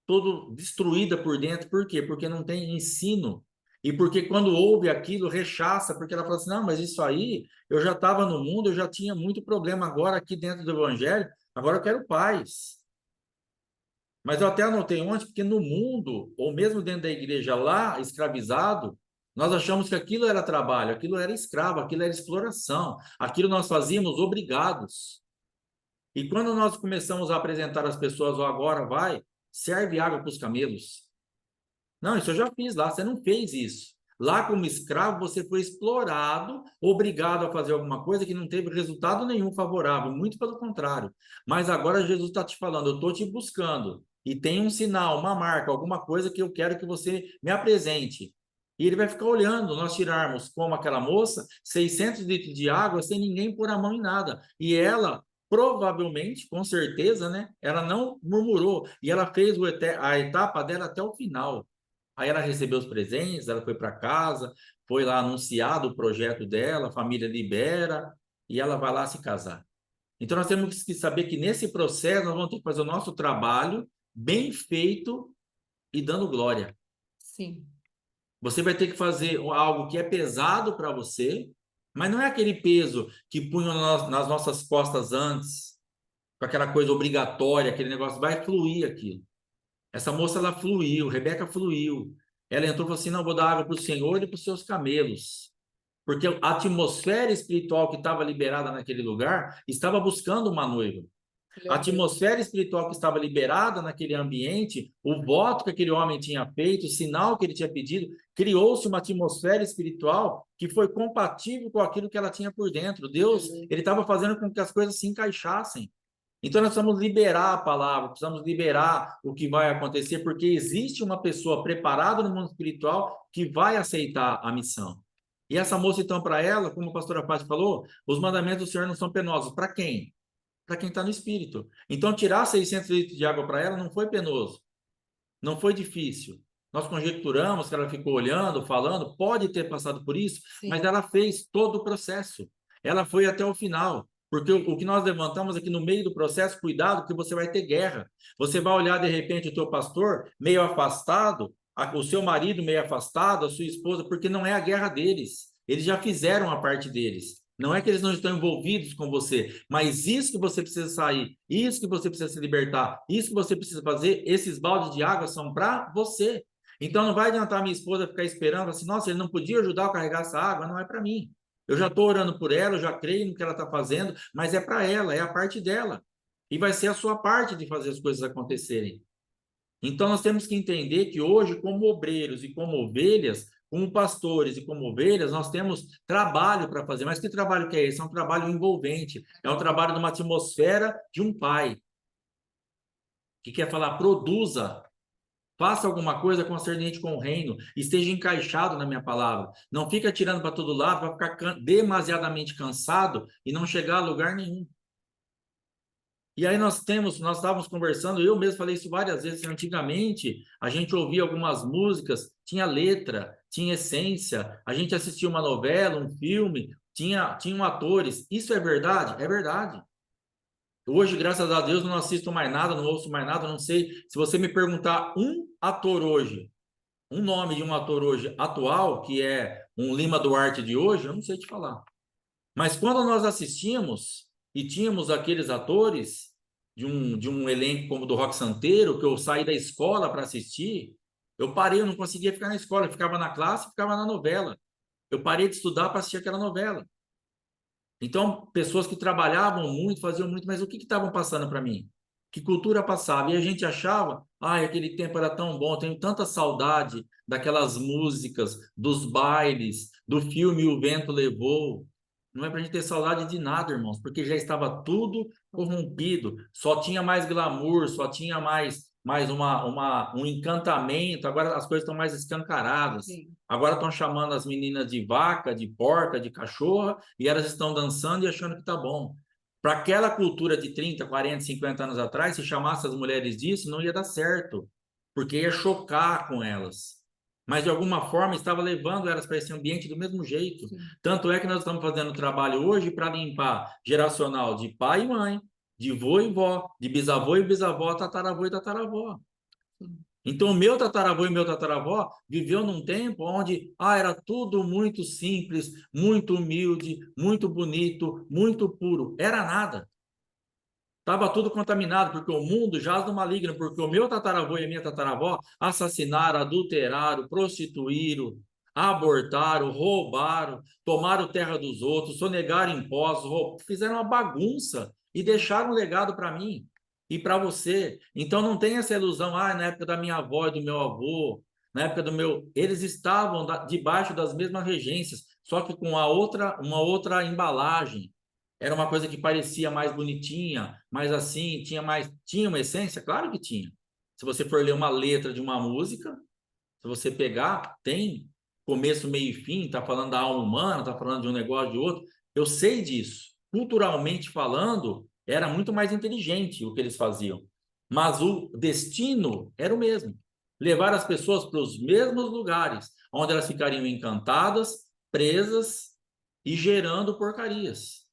todo destruída por dentro. Por quê? Porque não tem ensino. E porque quando ouve aquilo, rechaça, porque ela fala assim, não, mas isso aí, eu já estava no mundo, eu já tinha muito problema agora aqui dentro do evangelho, agora eu quero paz. Mas eu até anotei ontem, porque no mundo, ou mesmo dentro da igreja lá, escravizado, Nós achamos que aquilo era trabalho, aquilo era escravo, aquilo era exploração, aquilo nós fazíamos obrigados. E quando nós começamos a apresentar às pessoas, ó, agora vai, serve água para os camelos. Não, isso eu já fiz lá, você não fez isso. Lá, como escravo, você foi explorado, obrigado a fazer alguma coisa que não teve resultado nenhum favorável, muito pelo contrário. Mas agora Jesus está te falando, eu estou te buscando, e tem um sinal, uma marca, alguma coisa que eu quero que você me apresente. E ele vai ficar olhando, nós tirarmos, como aquela moça, 600 litros de água sem ninguém pôr a mão em nada. E ela, provavelmente, com certeza, né? Ela não murmurou, e ela fez a etapa dela até o final. Aí ela recebeu os presentes, ela foi para casa, foi lá anunciado o projeto dela, a família libera e ela vai lá se casar. Então nós temos que saber que nesse processo nós vamos ter que fazer o nosso trabalho bem feito e dando glória. Sim. Você vai ter que fazer algo que é pesado para você, mas não é aquele peso que punham nas nossas costas antes, com aquela coisa obrigatória, aquele negócio, vai fluir aquilo. Essa moça, ela fluiu, Rebeca fluiu. Ela entrou e falou assim, não, vou dar água para o Senhor e para os seus camelos. Porque a atmosfera espiritual que estava liberada naquele lugar estava buscando uma noiva. A atmosfera espiritual que estava liberada naquele ambiente, o voto que aquele homem tinha feito, o sinal que ele tinha pedido, criou-se uma atmosfera espiritual que foi compatível com aquilo que ela tinha por dentro. Deus, ele estava fazendo com que as coisas se encaixassem. Então, nós precisamos liberar a palavra, precisamos liberar o que vai acontecer, porque existe uma pessoa preparada no mundo espiritual que vai aceitar a missão. E essa moça, então, para ela, como a pastora Paz falou, os mandamentos do Senhor não são penosos. Para quem? Para quem está no espírito. Então, tirar 600 litros de água para ela não foi penoso, não foi difícil. Nós conjecturamos que ela ficou olhando, falando, pode ter passado por isso, Sim. mas ela fez todo o processo. Ela foi até o final. Porque o que nós levantamos aqui no meio do processo, cuidado, que você vai ter guerra. Você vai olhar, de repente, o teu pastor meio afastado, o seu marido meio afastado, a sua esposa, porque não é a guerra deles. Eles já fizeram a parte deles. Não é que eles não estão envolvidos com você, mas isso que você precisa sair, isso que você precisa se libertar, isso que você precisa fazer, esses baldes de água são para você. Então não vai adiantar minha esposa ficar esperando assim, nossa, ele não podia ajudar a carregar essa água, não é para mim. Eu já estou orando por ela, eu já creio no que ela está fazendo, mas é para ela, é a parte dela. E vai ser a sua parte de fazer as coisas acontecerem. Então nós temos que entender que hoje, como obreiros e como ovelhas, como pastores e como ovelhas, nós temos trabalho para fazer. Mas que trabalho que é esse? É um trabalho envolvente, é um trabalho de uma atmosfera de um pai que quer falar, produza, faça alguma coisa concernente com o reino, esteja encaixado na minha palavra. Não fica tirando para todo lado, vai ficar demasiadamente cansado e não chegar a lugar nenhum. E aí nós estávamos conversando, eu mesmo falei isso várias vezes, antigamente a gente ouvia algumas músicas, tinha letra, tinha essência, a gente assistia uma novela, um filme, tinham atores. Isso é verdade? É verdade. Hoje, graças a Deus, não assisto mais nada, não ouço mais nada, não sei. Se você me perguntar um ator hoje, um nome de um ator hoje atual, que é um Lima Duarte de hoje, eu não sei te falar. Mas quando nós assistimos e tínhamos aqueles atores de um elenco como o do Rock Santeiro, que eu saí da escola para assistir, eu parei, eu não conseguia ficar na escola, eu ficava na classe, ficava na novela. Eu parei de estudar para assistir aquela novela. Então, pessoas que trabalhavam muito, faziam muito, mas o que estavam passando para mim? Que cultura passava? E a gente achava, ai, aquele tempo era tão bom, tenho tanta saudade daquelas músicas, dos bailes, do filme O Vento Levou. Não é para a gente ter saudade de nada, irmãos, porque já estava tudo corrompido, só tinha mais glamour, só tinha mais um encantamento, agora as coisas estão mais escancaradas. Sim. Agora estão chamando as meninas de vaca, de porca, de cachorra, e elas estão dançando e achando que tá bom. Para aquela cultura de 30, 40, 50 anos atrás, se chamasse as mulheres disso, não ia dar certo, porque ia chocar com elas. Mas, de alguma forma, estava levando elas para esse ambiente do mesmo jeito. Sim. Tanto é que nós estamos fazendo trabalho hoje para limpar geracional de pai e mãe, de vô e vó, de bisavô e bisavó, tataravô e tataravó. Sim. Então, o meu tataravô e meu tataravó viveu num tempo onde era tudo muito simples, muito humilde, muito bonito, muito puro. Era nada. Estava tudo contaminado, porque o mundo jaz no maligno, porque o meu tataravô e a minha tataravó assassinaram, adulteraram, prostituíram, abortaram, roubaram, tomaram terra dos outros, sonegaram impostos, fizeram uma bagunça e deixaram um legado para mim e para você. Então não tem essa ilusão, na época da minha avó e do meu avô, na época do meu, eles estavam debaixo das mesmas regências, só que com uma outra embalagem. Era uma coisa que parecia mais bonitinha, mais assim, tinha uma essência? Claro que tinha. Se você for ler uma letra de uma música, se você pegar, tem começo, meio e fim, tá falando da alma humana, tá falando de um negócio de outro. Eu sei disso. Culturalmente falando, era muito mais inteligente o que eles faziam. Mas o destino era o mesmo. Levar as pessoas para os mesmos lugares, onde elas ficariam encantadas, presas e gerando porcarias.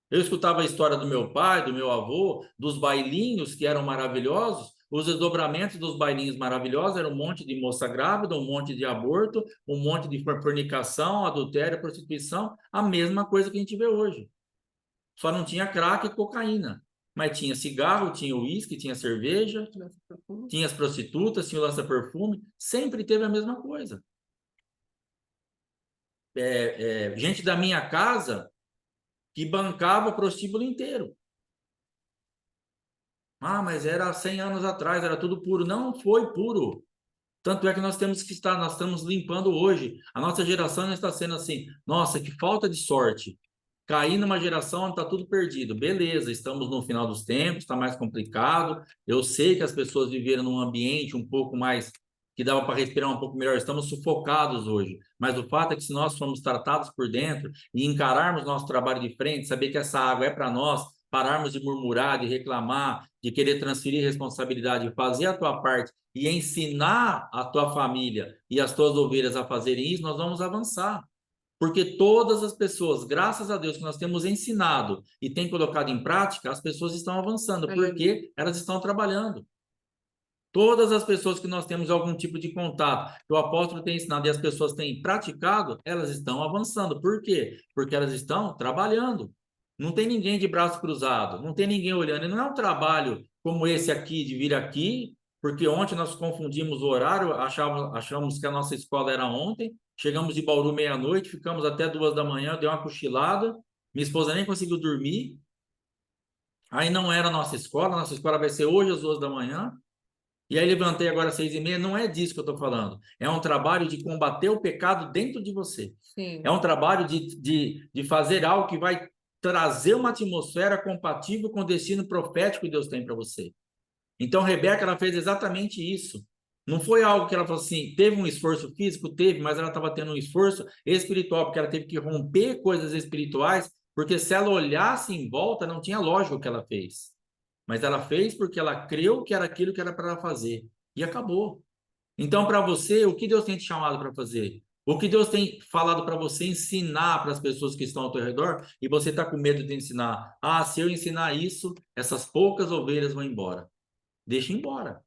Eu escutava a história do meu pai, do meu avô, dos bailinhos que eram maravilhosos. Os desdobramentos dos bailinhos maravilhosos eram um monte de moça grávida, um monte de aborto, um monte de fornicação, adultério, prostituição, a mesma coisa que a gente vê hoje. Só não tinha crack e cocaína, mas tinha cigarro, tinha uísque, tinha cerveja, tinha as prostitutas, tinha o lança-perfume, sempre teve a mesma coisa. Gente da minha casa que bancava o prostíbulo inteiro. Mas era 100 anos atrás, era tudo puro. Não foi puro. Tanto é que nós estamos limpando hoje. A nossa geração está sendo assim, nossa, que falta de sorte. Cair numa geração onde está tudo perdido. Beleza, estamos no final dos tempos, está mais complicado. Eu sei que as pessoas viveram num ambiente um pouco mais que dava para respirar um pouco melhor. Estamos sufocados hoje. Mas o fato é que se nós formos tratados por dentro e encararmos nosso trabalho de frente, saber que essa água é para nós, pararmos de murmurar, de reclamar, de querer transferir responsabilidade, fazer a tua parte e ensinar a tua família e as tuas ovelhas a fazerem isso, nós vamos avançar. Porque todas as pessoas, graças a Deus, que nós temos ensinado e tem colocado em prática, as pessoas estão avançando, porque elas estão trabalhando. Todas as pessoas que nós temos algum tipo de contato, que o apóstolo tem ensinado e as pessoas têm praticado, elas estão avançando. Por quê? Porque elas estão trabalhando. Não tem ninguém de braço cruzado, não tem ninguém olhando. E não é um trabalho como esse aqui, de vir aqui, porque ontem nós confundimos o horário, achamos que a nossa escola era ontem, chegamos de Bauru meia-noite, ficamos até 2 da manhã, deu uma cochilada, minha esposa nem conseguiu dormir. Aí não era a nossa escola vai ser hoje às 2 da manhã. E aí levantei agora às 6h30, não é disso que eu estou falando. É um trabalho de combater o pecado dentro de você. Sim. É um trabalho de fazer algo que vai trazer uma atmosfera compatível com o destino profético que Deus tem para você. Então, Rebeca, ela fez exatamente isso. Não foi algo que ela falou assim, teve um esforço físico? Teve, mas ela estava tendo um esforço espiritual, porque ela teve que romper coisas espirituais, porque se ela olhasse em volta, não tinha lógica o que ela fez. Mas ela fez porque ela creu que era aquilo que era para ela fazer. E acabou. Então, para você, o que Deus tem te chamado para fazer? O que Deus tem falado para você ensinar para as pessoas que estão ao teu redor e você está com medo de ensinar? Se eu ensinar isso, essas poucas ovelhas vão embora. Deixa embora.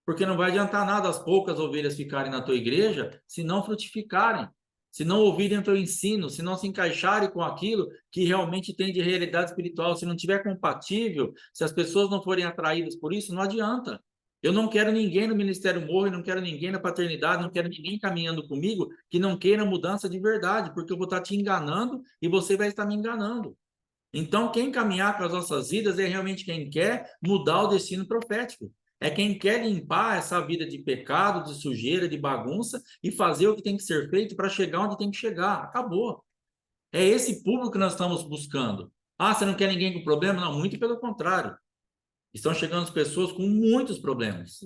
Porque não vai adiantar nada as poucas ovelhas ficarem na tua igreja se não frutificarem, se não ouvirem o teu ensino, se não se encaixarem com aquilo que realmente tem de realidade espiritual, se não tiver compatível, se as pessoas não forem atraídas por isso, não adianta. Eu não quero ninguém no Ministério Morro, não quero ninguém na paternidade, não quero ninguém caminhando comigo que não queira mudança de verdade, porque eu vou estar te enganando e você vai estar me enganando. Então, quem caminhar com as nossas vidas é realmente quem quer mudar o destino profético. É quem quer limpar essa vida de pecado, de sujeira, de bagunça e fazer o que tem que ser feito para chegar onde tem que chegar. Acabou. É esse público que nós estamos buscando. Você não quer ninguém com problema? Não, muito pelo contrário. Estão chegando as pessoas com muitos problemas.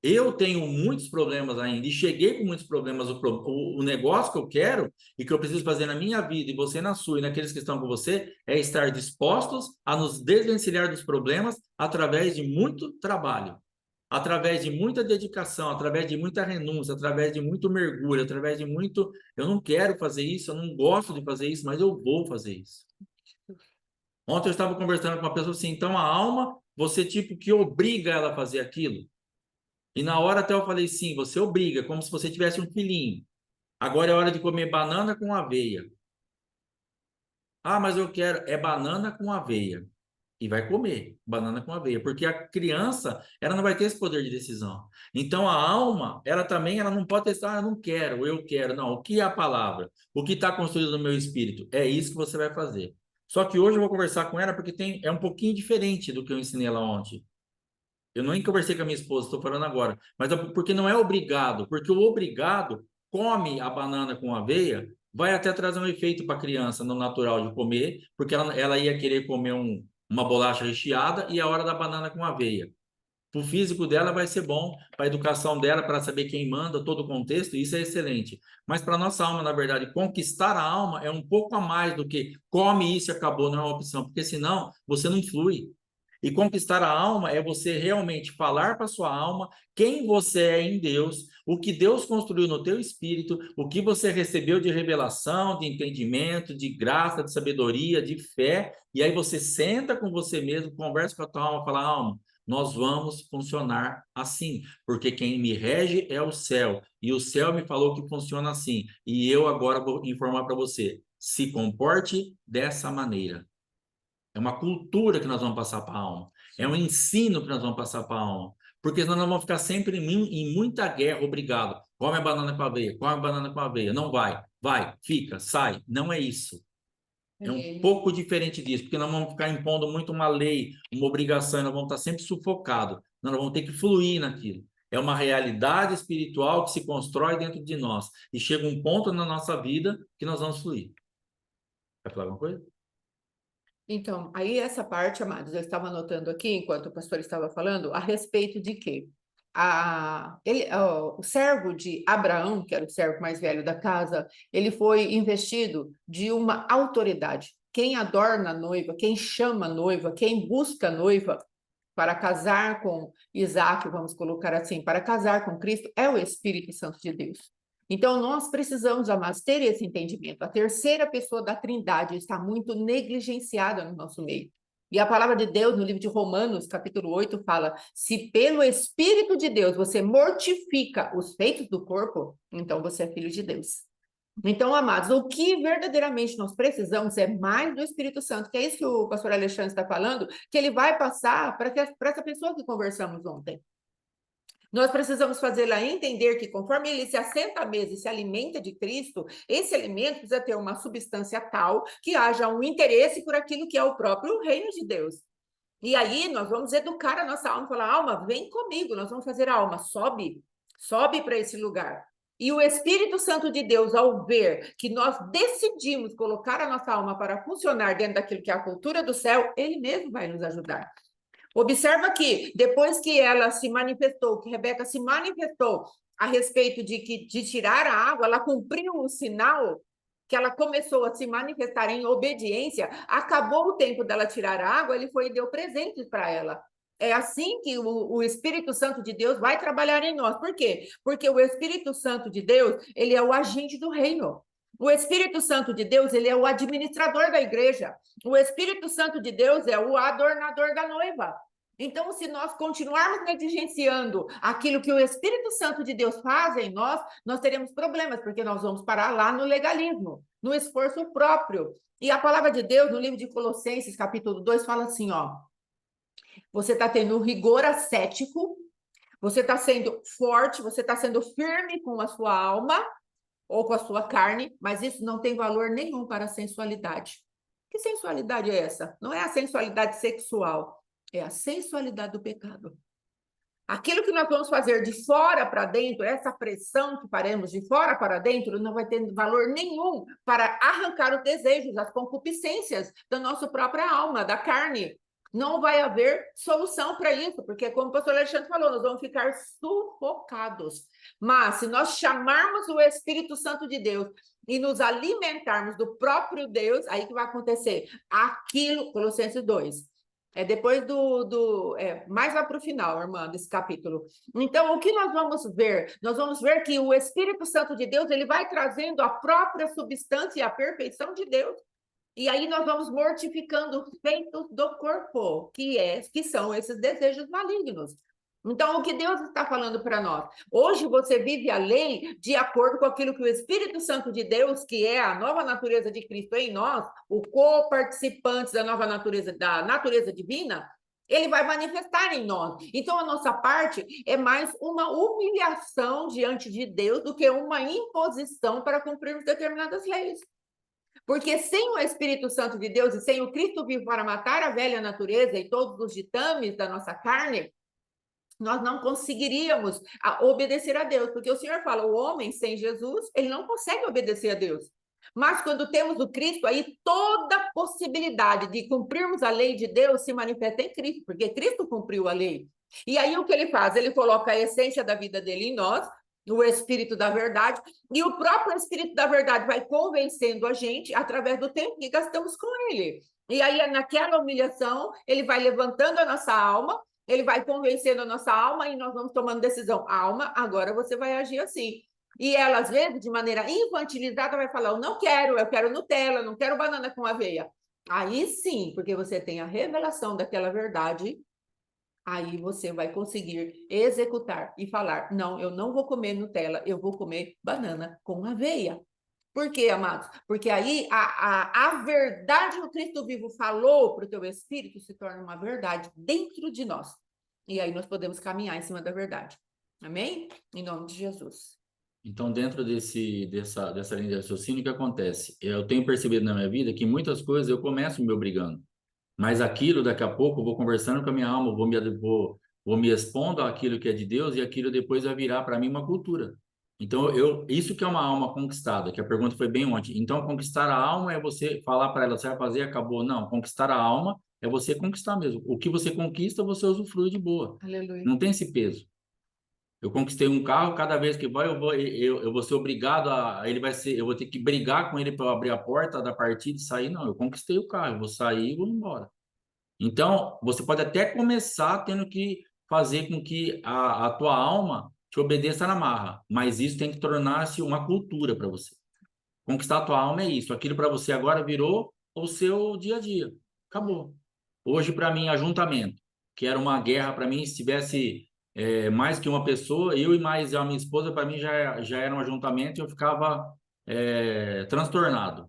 Eu tenho muitos problemas ainda e cheguei com muitos problemas. O negócio que eu quero e que eu preciso fazer na minha vida e você na sua e naqueles que estão com você é estar dispostos a nos desvencilhar dos problemas através de muito trabalho, através de muita dedicação, através de muita renúncia, através de muito mergulho, através de muito... Eu não quero fazer isso, eu não gosto de fazer isso, mas eu vou fazer isso. Ontem eu estava conversando com uma pessoa assim, então a alma, você tipo que obriga ela a fazer aquilo. E na hora até eu falei, sim, você obriga, como se você tivesse um filhinho. Agora é hora de comer banana com aveia. Mas eu quero, é banana com aveia. e vai comer banana com aveia, porque a criança, ela não vai ter esse poder de decisão. Então a alma, ela não pode testar, eu não quero, eu quero. Não, o que é a palavra? O que está construído no meu espírito? É isso que você vai fazer. Só que hoje eu vou conversar com ela porque é um pouquinho diferente do que eu ensinei ela ontem. Eu nem conversei com a minha esposa, estou falando agora. Mas porque não é obrigado, porque o obrigado come a banana com aveia, vai até trazer um efeito para a criança no natural de comer, porque ela ia querer comer uma bolacha recheada e a hora da banana com aveia. Para o físico dela vai ser bom, para a educação dela, para saber quem manda, todo o contexto, isso é excelente. Mas para a nossa alma, na verdade, conquistar a alma é um pouco a mais do que come isso e acabou, não é uma opção, porque senão você não flui. E conquistar a alma é você realmente falar para sua alma quem você é em Deus, o que Deus construiu no teu espírito, o que você recebeu de revelação, de entendimento, de graça, de sabedoria, de fé, e aí você senta com você mesmo, conversa com a tua alma, fala, alma, nós vamos funcionar assim, porque quem me rege é o céu, e o céu me falou que funciona assim, e eu agora vou informar para você, se comporte dessa maneira. É uma cultura que nós vamos passar para a alma. É um ensino que nós vamos passar para a alma. Porque senão nós vamos ficar sempre em muita guerra, obrigado. Come a banana com aveia, come a banana com aveia. Não vai, vai, fica, sai. Não é isso. É um pouco diferente disso, porque nós vamos ficar impondo muito uma lei, uma obrigação, e nós vamos estar sempre sufocados. Nós vamos ter que fluir naquilo. É uma realidade espiritual que se constrói dentro de nós. E chega um ponto na nossa vida que nós vamos fluir. Quer falar alguma coisa? Então, aí essa parte, amados, eu estava anotando aqui, enquanto o pastor estava falando, a respeito de que o servo de Abraão, que era o servo mais velho da casa, ele foi investido de uma autoridade. Quem adorna a noiva, quem chama a noiva, quem busca a noiva para casar com Isaac, vamos colocar assim, para casar com Cristo, é o Espírito Santo de Deus. Então, nós precisamos, amados, ter esse entendimento. A terceira pessoa da Trindade está muito negligenciada no nosso meio. E a palavra de Deus, no livro de Romanos, capítulo 8, fala: se pelo Espírito de Deus você mortifica os feitos do corpo, então você é filho de Deus. Então, amados, o que verdadeiramente nós precisamos é mais do Espírito Santo, que é isso que o pastor Alexandre está falando, que ele vai passar para essa pessoa que conversamos ontem. Nós precisamos fazê-la entender que conforme ele se assenta à mesa e se alimenta de Cristo, esse alimento precisa ter uma substância tal que haja um interesse por aquilo que é o próprio reino de Deus. E aí nós vamos educar a nossa alma, falar, alma, vem comigo, nós vamos fazer a alma, sobe para esse lugar. E o Espírito Santo de Deus, ao ver que nós decidimos colocar a nossa alma para funcionar dentro daquilo que é a cultura do céu, ele mesmo vai nos ajudar. Observa que depois que ela se manifestou, que Rebeca se manifestou a respeito de tirar a água, ela cumpriu o sinal que ela começou a se manifestar em obediência, acabou o tempo dela tirar a água, ele foi e deu presentes para ela. É assim que o Espírito Santo de Deus vai trabalhar em nós. Por quê? Porque o Espírito Santo de Deus, ele é o agente do reino. O Espírito Santo de Deus, ele é o administrador da igreja. O Espírito Santo de Deus é o adornador da noiva. Então, se nós continuarmos negligenciando aquilo que o Espírito Santo de Deus faz em nós, nós teremos problemas, porque nós vamos parar lá no legalismo, no esforço próprio. E a palavra de Deus, no livro de Colossenses, capítulo 2, fala assim, ó, você está tendo rigor ascético, você está sendo forte, você está sendo firme com a sua alma ou com a sua carne, mas isso não tem valor nenhum para a sensualidade. Que sensualidade é essa? Não é a sensualidade sexual, é a sensualidade do pecado. Aquilo que nós vamos fazer de fora para dentro, essa pressão que faremos de fora para dentro, não vai ter valor nenhum para arrancar os desejos, as concupiscências da nossa própria alma, da carne. Não vai haver solução para isso, porque, como o pastor Alexandre falou, nós vamos ficar sufocados. Mas, se nós chamarmos o Espírito Santo de Deus e nos alimentarmos do próprio Deus, aí que vai acontecer aquilo, Colossenses 2. É depois mais lá para o final, irmã, desse capítulo. Então, o que nós vamos ver? Nós vamos ver que o Espírito Santo de Deus, ele vai trazendo a própria substância e a perfeição de Deus. E aí nós vamos mortificando os feitos do corpo, que são esses desejos malignos. Então, o que Deus está falando para nós? Hoje você vive a lei de acordo com aquilo que o Espírito Santo de Deus, que é a nova natureza de Cristo em nós, o co-participante da nova natureza, da natureza divina, ele vai manifestar em nós. Então, a nossa parte é mais uma humilhação diante de Deus do que uma imposição para cumprirmos determinadas leis. Porque sem o Espírito Santo de Deus e sem o Cristo vivo para matar a velha natureza e todos os ditames da nossa carne, nós não conseguiríamos obedecer a Deus, porque o Senhor fala, o homem sem Jesus, ele não consegue obedecer a Deus. Mas quando temos o Cristo, aí toda possibilidade de cumprirmos a lei de Deus se manifesta em Cristo, porque Cristo cumpriu a lei. E aí o que ele faz? Ele coloca a essência da vida dele em nós, o Espírito da verdade, e o próprio Espírito da verdade vai convencendo a gente através do tempo que gastamos com ele. E aí, naquela humilhação, ele vai levantando a nossa alma, ele vai convencendo a nossa alma e nós vamos tomando decisão. Alma, agora você vai agir assim. E ela, às vezes, de maneira infantilizada, vai falar, eu quero Nutella, não quero banana com aveia. Aí sim, porque você tem a revelação daquela verdade, aí você vai conseguir executar e falar, não, eu não vou comer Nutella, eu vou comer banana com aveia. Por quê, amados? Porque aí a verdade que o Cristo vivo falou para o teu espírito se torna uma verdade dentro de nós. E aí nós podemos caminhar em cima da verdade. Amém? Em nome de Jesus. Então, dentro dessa linha de raciocínio, o que acontece? Eu tenho percebido na minha vida que muitas coisas eu começo me obrigando, mas aquilo, daqui a pouco, eu vou conversando com a minha alma, vou me expondo àquilo que é de Deus e aquilo depois vai virar para mim uma cultura. Então, isso que é uma alma conquistada, que a pergunta foi bem ontem. Então, conquistar a alma é você falar para ela, você vai fazer, acabou. Não, conquistar a alma é você conquistar mesmo. O que você conquista, você usufrui de boa. Aleluia. Não tem esse peso. Eu conquistei um carro, cada vez que vai, eu vou ser obrigado eu vou ter que brigar com ele para abrir a porta da partida e sair. Não, eu conquistei o carro, eu vou sair e vou embora. Então, você pode até começar tendo que fazer com que a tua alma te obedeça na marra, mas isso tem que tornar-se uma cultura para você. Conquistar a tua alma é isso. Aquilo para você agora virou o seu dia a dia. Acabou. Hoje, para mim, ajuntamento, que era uma guerra para mim, se tivesse mais que uma pessoa, eu e mais a minha esposa, para mim já era um ajuntamento e eu ficava transtornado.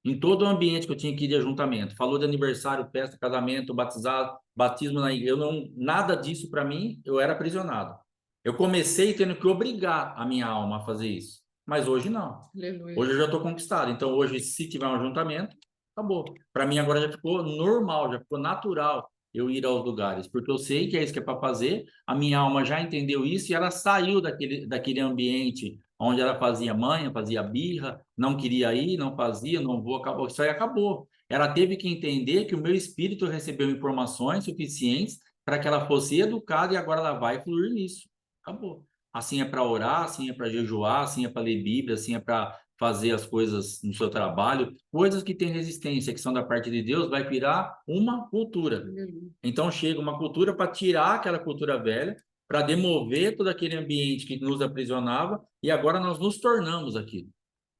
Em todo o ambiente que eu tinha que ir de ajuntamento. Falou de aniversário, festa, casamento, batizado, batismo na igreja. Nada disso para mim, eu era aprisionado. Eu comecei tendo que obrigar a minha alma a fazer isso. Mas hoje não. Aleluia. Hoje eu já estou conquistado. Então hoje, se tiver um ajuntamento, acabou. Para mim agora já ficou normal, já ficou natural eu ir aos lugares, porque eu sei que é isso que é para fazer. A minha alma já entendeu isso e ela saiu daquele ambiente onde ela fazia manha, fazia birra, não queria ir, não fazia, não vou, acabou. Isso aí acabou. Ela teve que entender que o meu espírito recebeu informações suficientes para que ela fosse educada e agora ela vai fluir nisso. Acabou. Assim é para orar, assim é para jejuar, assim é para ler Bíblia, assim é para fazer as coisas no seu trabalho, coisas que têm resistência, que são da parte de Deus, vai virar uma cultura. Então chega uma cultura para tirar aquela cultura velha, para demover todo aquele ambiente que nos aprisionava, e agora nós nos tornamos aquilo.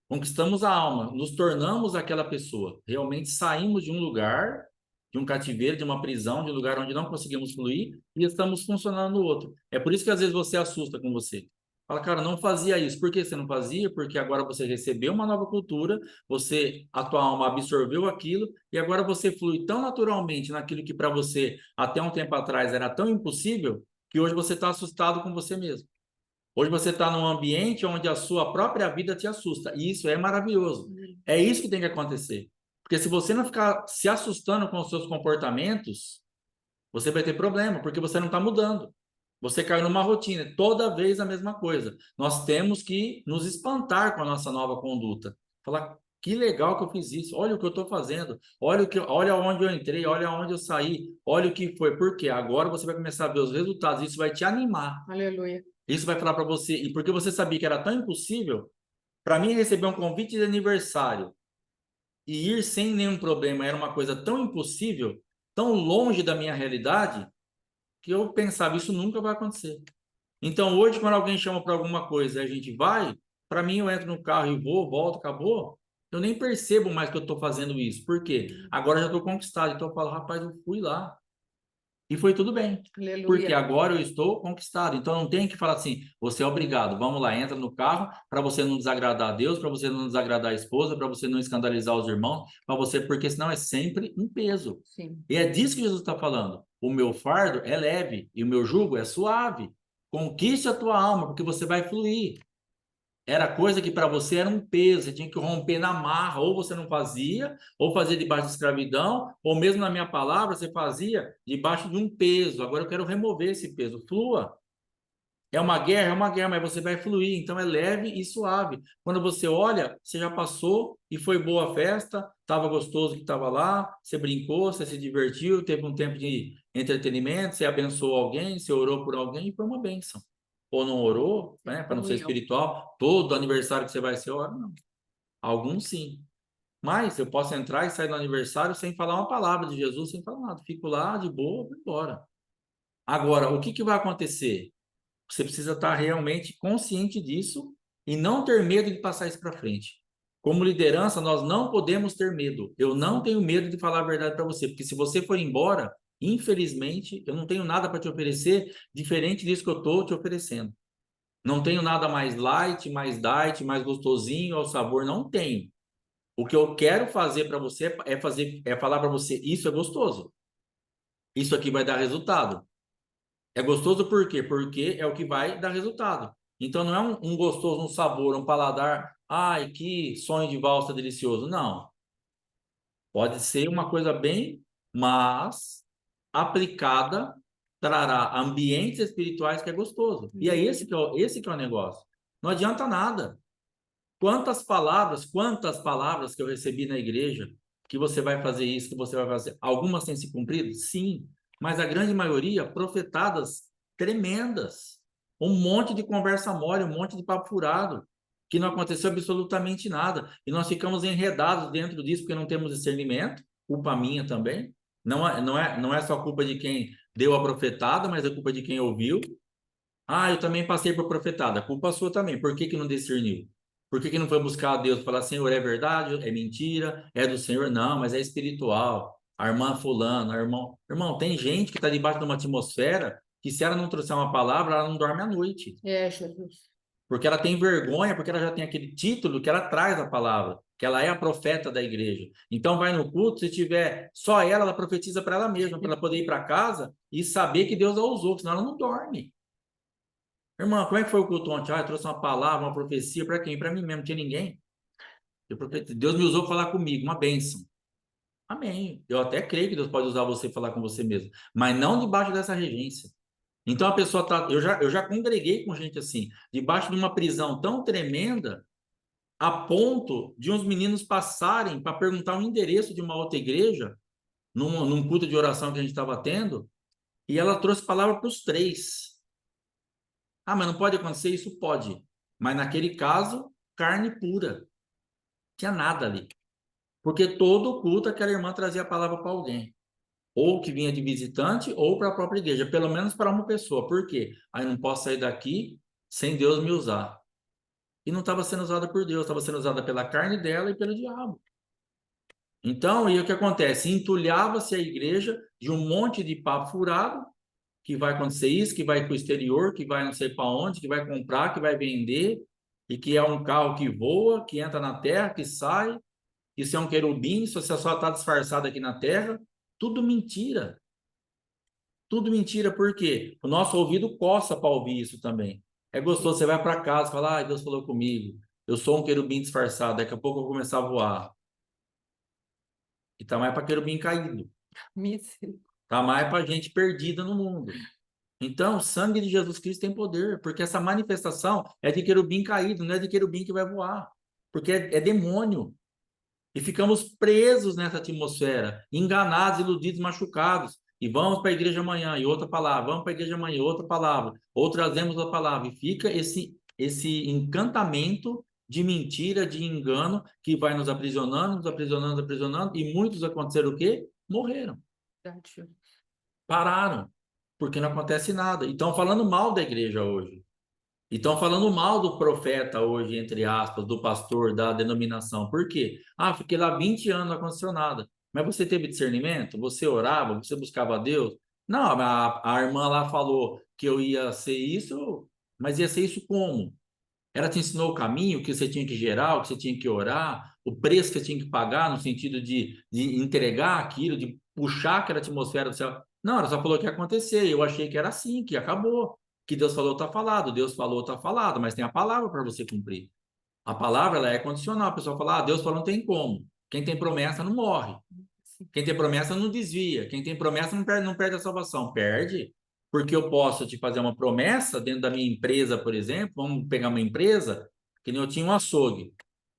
Conquistamos a alma, nos tornamos aquela pessoa. Realmente saímos de um lugar, de um cativeiro, de uma prisão, de um lugar onde não conseguimos fluir e estamos funcionando no outro. É por isso que às vezes você assusta com você. Fala, cara, não fazia isso. Por que você não fazia? Porque agora você recebeu uma nova cultura, a tua alma absorveu aquilo e agora você flui tão naturalmente naquilo que para você até um tempo atrás era tão impossível que hoje você está assustado com você mesmo. Hoje você está num ambiente onde a sua própria vida te assusta. E isso é maravilhoso. É isso que tem que acontecer. Porque se você não ficar se assustando com os seus comportamentos, você vai ter problema, porque você não está mudando. Você caiu numa rotina, toda vez a mesma coisa. Nós temos que nos espantar com a nossa nova conduta. Falar, que legal que eu fiz isso, olha o que eu estou fazendo, olha onde eu entrei, olha onde eu saí, olha o que foi. Por quê? Agora você vai começar a ver os resultados, isso vai te animar. Aleluia. Isso vai falar para você, e porque você sabia que era tão impossível, para mim receber um convite de aniversário e ir sem nenhum problema era uma coisa tão impossível, tão longe da minha realidade, que eu pensava, isso nunca vai acontecer. Então hoje, quando alguém chama para alguma coisa e a gente vai, para mim eu entro no carro e vou, volto, acabou, eu nem percebo mais que eu estou fazendo isso. Por quê? Agora eu já estou conquistado, então eu falo, rapaz, eu fui lá. E foi tudo bem. Aleluia. Porque agora eu estou conquistado. Então não tem que falar assim, você é obrigado, vamos lá, entra no carro para você não desagradar a Deus, para você não desagradar a esposa, para você não escandalizar os irmãos, para você, porque senão é sempre um peso. Sim. E é disso que Jesus está falando. O meu fardo é leve e o meu jugo é suave. Conquiste a tua alma, porque você vai fluir. Era coisa que para você era um peso, você tinha que romper na marra, ou você não fazia, ou fazia debaixo de escravidão, ou mesmo na minha palavra, você fazia debaixo de um peso. Agora eu quero remover esse peso. Flua. É uma guerra, mas você vai fluir. Então é leve e suave. Quando você olha, você já passou e foi boa a festa, estava gostoso que estava lá, você brincou, você se divertiu, teve um tempo de entretenimento, você abençoou alguém, você orou por alguém e foi uma bênção. Ou não orou, né, para não ser espiritual, todo aniversário que você vai ser, ora, não. Alguns sim. Mas eu posso entrar e sair do aniversário sem falar uma palavra de Jesus, sem falar nada. Fico lá de boa, vou embora. Agora, o que que vai acontecer? Você precisa estar realmente consciente disso e não ter medo de passar isso para frente. Como liderança, nós não podemos ter medo. Eu não tenho medo de falar a verdade para você, porque se você for embora, infelizmente, eu não tenho nada para te oferecer diferente disso que eu estou te oferecendo. Não tenho nada mais light, mais diet, mais gostosinho ao sabor, não tenho. O que eu quero fazer para você é falar para você, isso é gostoso. Isso aqui vai dar resultado. É gostoso por quê? Porque é o que vai dar resultado. Então não é um gostoso, um sabor, um paladar. Ai, que sonho de valsa delicioso. Não. Pode ser uma coisa bem, mas aplicada trará ambientes espirituais que é gostoso. E é esse que é o negócio. Não adianta nada. Quantas palavras que eu recebi na igreja que você vai fazer isso, que você vai fazer. Algumas têm se cumprido? Sim, mas a grande maioria profetadas tremendas. Um monte de conversa mole, um monte de papo furado, que não aconteceu absolutamente nada. E nós ficamos enredados dentro disso porque não temos discernimento, culpa minha também. Não é só culpa de quem deu a profetada, mas é culpa de quem ouviu. Ah, eu também passei por profetada. Culpa sua também. Por que que não discerniu? Por que que não foi buscar a Deus e falar, Senhor, é verdade? É mentira? É do Senhor? Não, mas é espiritual. A irmã fulano, a irmão... Irmão, tem gente que está debaixo de uma atmosfera que se ela não trouxer uma palavra, ela não dorme à noite. É, Jesus. Porque ela tem vergonha, porque ela já tem aquele título que ela traz a palavra, que ela é a profeta da igreja. Então vai no culto, se tiver só ela profetiza para ela mesma, para ela poder ir para casa e saber que Deus a usou, senão ela não dorme. Irmã, como é que foi o culto ontem? Ah, eu trouxe uma palavra, uma profecia para quem? Para mim mesmo, não tinha ninguém. Deus me usou para falar comigo, uma bênção. Amém. Eu até creio que Deus pode usar você para falar com você mesmo, mas não debaixo dessa regência. Então a pessoa tá, eu já congreguei com gente assim, debaixo de uma prisão tão tremenda, a ponto de uns meninos passarem para perguntar o endereço de uma outra igreja, num culto de oração que a gente estava tendo, e ela trouxe palavra para os três. Ah, mas não pode acontecer isso? Pode. Mas naquele caso, carne pura. Tinha nada ali. Porque todo culto aquela irmã trazia a palavra para alguém. Ou que vinha de visitante, ou para a própria igreja. Pelo menos para uma pessoa. Por quê? Aí não posso sair daqui sem Deus me usar. E não estava sendo usada por Deus, estava sendo usada pela carne dela e pelo diabo. Então, e o que acontece? Entulhava-se a igreja de um monte de papo furado, que vai acontecer isso, que vai para o exterior, que vai não sei para onde, que vai comprar, que vai vender, e que é um carro que voa, que entra na terra, que sai, isso é um querubim, isso você só está disfarçado aqui na terra. Tudo mentira. Tudo mentira, por quê? O nosso ouvido coça para ouvir isso também. É gostoso, você vai para casa e fala, ah, Deus falou comigo, eu sou um querubim disfarçado, daqui a pouco eu vou começar a voar. E tá mais para querubim caído. Tá mais para gente perdida no mundo. Então, o sangue de Jesus Cristo tem poder, porque essa manifestação é de querubim caído, não é de querubim que vai voar, porque é demônio. E ficamos presos nessa atmosfera, enganados, iludidos, machucados. E vamos para a igreja amanhã, e outra palavra, vamos para a igreja amanhã, outra palavra, ou trazemos a palavra, e fica esse encantamento de mentira, de engano, que vai nos aprisionando, nos aprisionando, nos aprisionando, e muitos aconteceram o quê? Morreram. Pararam, porque não acontece nada. E estão falando mal da igreja hoje. E estão falando mal do profeta hoje, entre aspas, do pastor, da denominação. Por quê? Ah, fiquei lá 20 anos, não aconteceu nada. Mas você teve discernimento? Você orava? Você buscava a Deus? Não, a irmã lá falou que eu ia ser isso, mas ia ser isso como? Ela te ensinou o caminho, o que você tinha que gerar, o que você tinha que orar, o preço que você tinha que pagar, no sentido de entregar aquilo, de puxar aquela atmosfera do céu. Não, ela só falou que ia acontecer. Eu achei que era assim, que acabou. Que Deus falou, está falado. Deus falou, está falado. Mas tem a palavra para você cumprir. A palavra, ela é condicional. A pessoa fala, Deus falou, não tem como. Quem tem promessa não morre. Quem tem promessa não desvia. Quem tem promessa não perde a salvação. Perde. Porque eu posso te fazer uma promessa dentro da minha empresa, por exemplo. Vamos pegar uma empresa que nem eu tinha um açougue.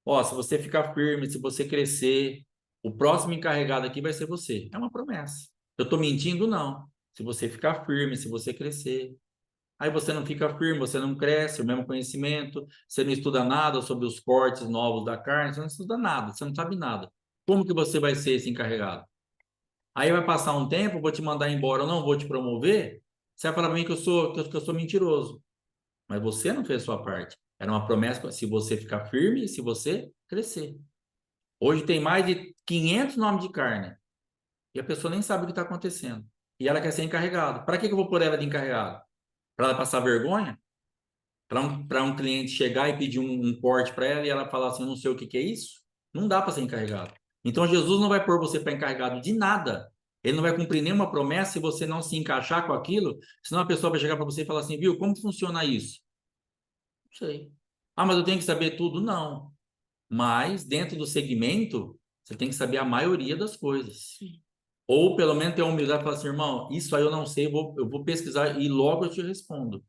Ó, se você ficar firme, se você crescer, o próximo encarregado aqui vai ser você. É uma promessa. Eu estou mentindo? Não. Se você ficar firme, se você crescer. Aí você não fica firme, você não cresce, o mesmo conhecimento, você não estuda nada sobre os cortes novos da carne, você não estuda nada, você não sabe nada. Como que você vai ser esse encarregado? Aí vai passar um tempo, vou te mandar embora, eu não vou te promover, você vai falar para mim que eu sou mentiroso. Mas você não fez a sua parte. Era uma promessa, se você ficar firme e se você crescer. Hoje tem mais de 500 nomes de carne e a pessoa nem sabe o que está acontecendo. E ela quer ser encarregada. Para que eu vou pôr ela de encarregado? Para ela passar vergonha? Para um cliente chegar e pedir um corte para ela e ela falar assim, eu não sei o que que é isso? Não dá para ser encarregado. Então Jesus não vai pôr você para encarregado de nada. Ele não vai cumprir nenhuma promessa se você não se encaixar com aquilo, senão a pessoa vai chegar para você e falar assim, viu, como funciona isso? Não sei. Ah, mas eu tenho que saber tudo? Não. Mas dentro do segmento, você tem que saber a maioria das coisas. Ou pelo menos ter a humildade de falar assim, irmão, isso aí eu não sei, eu vou pesquisar e logo eu te respondo.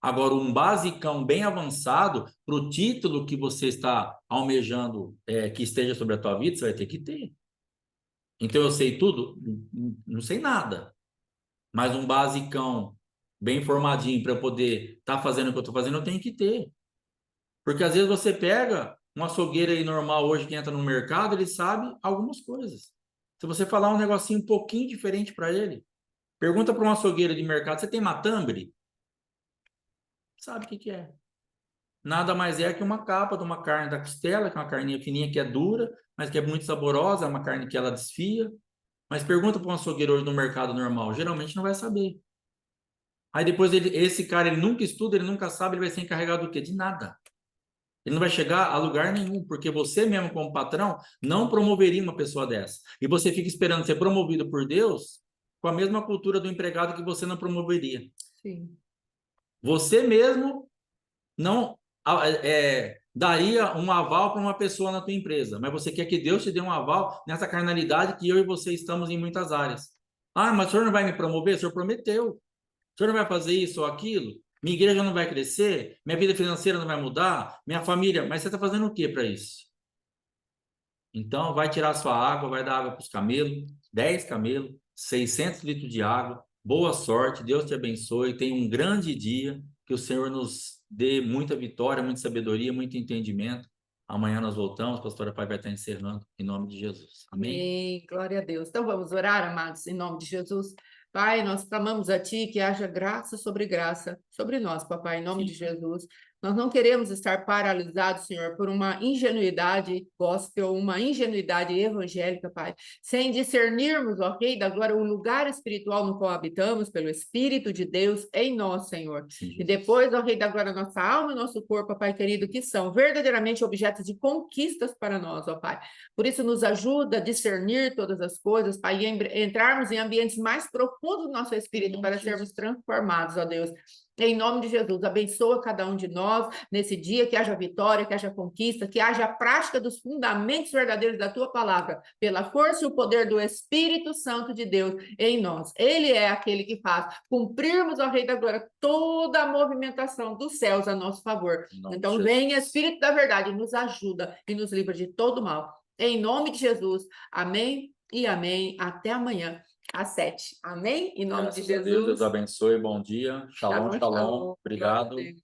Agora, um basicão bem avançado para o título que você está almejando que esteja sobre a tua vida, você vai ter que ter. Então, eu sei tudo? Não sei nada. Mas um basicão bem formadinho para eu poder estar fazendo o que eu estou fazendo, eu tenho que ter. Porque às vezes você pega um açougueiro aí normal hoje que entra no mercado, ele sabe algumas coisas. Se você falar um negocinho um pouquinho diferente para ele, pergunta para um açougueiro de mercado, você tem matambre? Sabe o que que é? Nada mais é que uma capa de uma carne da costela, que é uma carninha fininha que é dura, mas que é muito saborosa, é uma carne que ela desfia. Mas pergunta para um açougueiro hoje no mercado normal, geralmente não vai saber. Aí depois esse cara, ele nunca estuda, ele nunca sabe, ele vai ser encarregado do quê? De nada. Ele não vai chegar a lugar nenhum, porque você mesmo, como patrão, não promoveria uma pessoa dessa. E você fica esperando ser promovido por Deus com a mesma cultura do empregado que você não promoveria. Sim. Você mesmo não daria um aval para uma pessoa na tua empresa, mas você quer que Deus te dê um aval nessa carnalidade que eu e você estamos em muitas áreas. Ah, mas o senhor não vai me promover? O senhor prometeu. O senhor não vai fazer isso ou aquilo? Minha igreja não vai crescer? Minha vida financeira não vai mudar? Minha família? Mas você está fazendo o que para isso? Então, vai tirar sua água, vai dar água para os camelos, 10 camelos, 600 litros de água. Boa sorte, Deus te abençoe. Tenha um grande dia, que o Senhor nos dê muita vitória, muita sabedoria, muito entendimento. Amanhã nós voltamos, a pastora Pai vai estar encerrando, em nome de Jesus. Amém? Amém, glória a Deus. Então vamos orar, amados, em nome de Jesus. Pai, nós clamamos a Ti que haja graça sobre nós, papai, em nome de Jesus. Nós não queremos estar paralisados, Senhor, por uma ingenuidade gospel, uma ingenuidade evangélica, Pai, sem discernirmos, ok, da glória, o lugar espiritual no qual habitamos, pelo Espírito de Deus em nós, Senhor. Sim, E depois, ó Rei da Glória, nossa alma e nosso corpo, Pai querido, que são verdadeiramente objetos de conquistas para nós, ó Pai. Por isso, nos ajuda a discernir todas as coisas, Pai, e entrarmos em ambientes mais profundos do nosso espírito para sermos transformados, ó Deus. Em nome de Jesus, abençoa cada um de nós nesse dia, que haja vitória, que haja conquista, que haja a prática dos fundamentos verdadeiros da tua palavra, pela força e o poder do Espírito Santo de Deus em nós. Ele é aquele que faz cumprirmos, ó Rei da Glória, toda a movimentação dos céus a nosso favor. Então, venha, Espírito da verdade, nos ajuda e nos livra de todo mal. Em nome de Jesus. Amém e amém. Até amanhã, às 7. Amém? Em nome de Graças a Deus, Jesus. Deus abençoe, bom dia. Shalom, Shalom, shalom. shalom. Glória a Obrigado. Deus.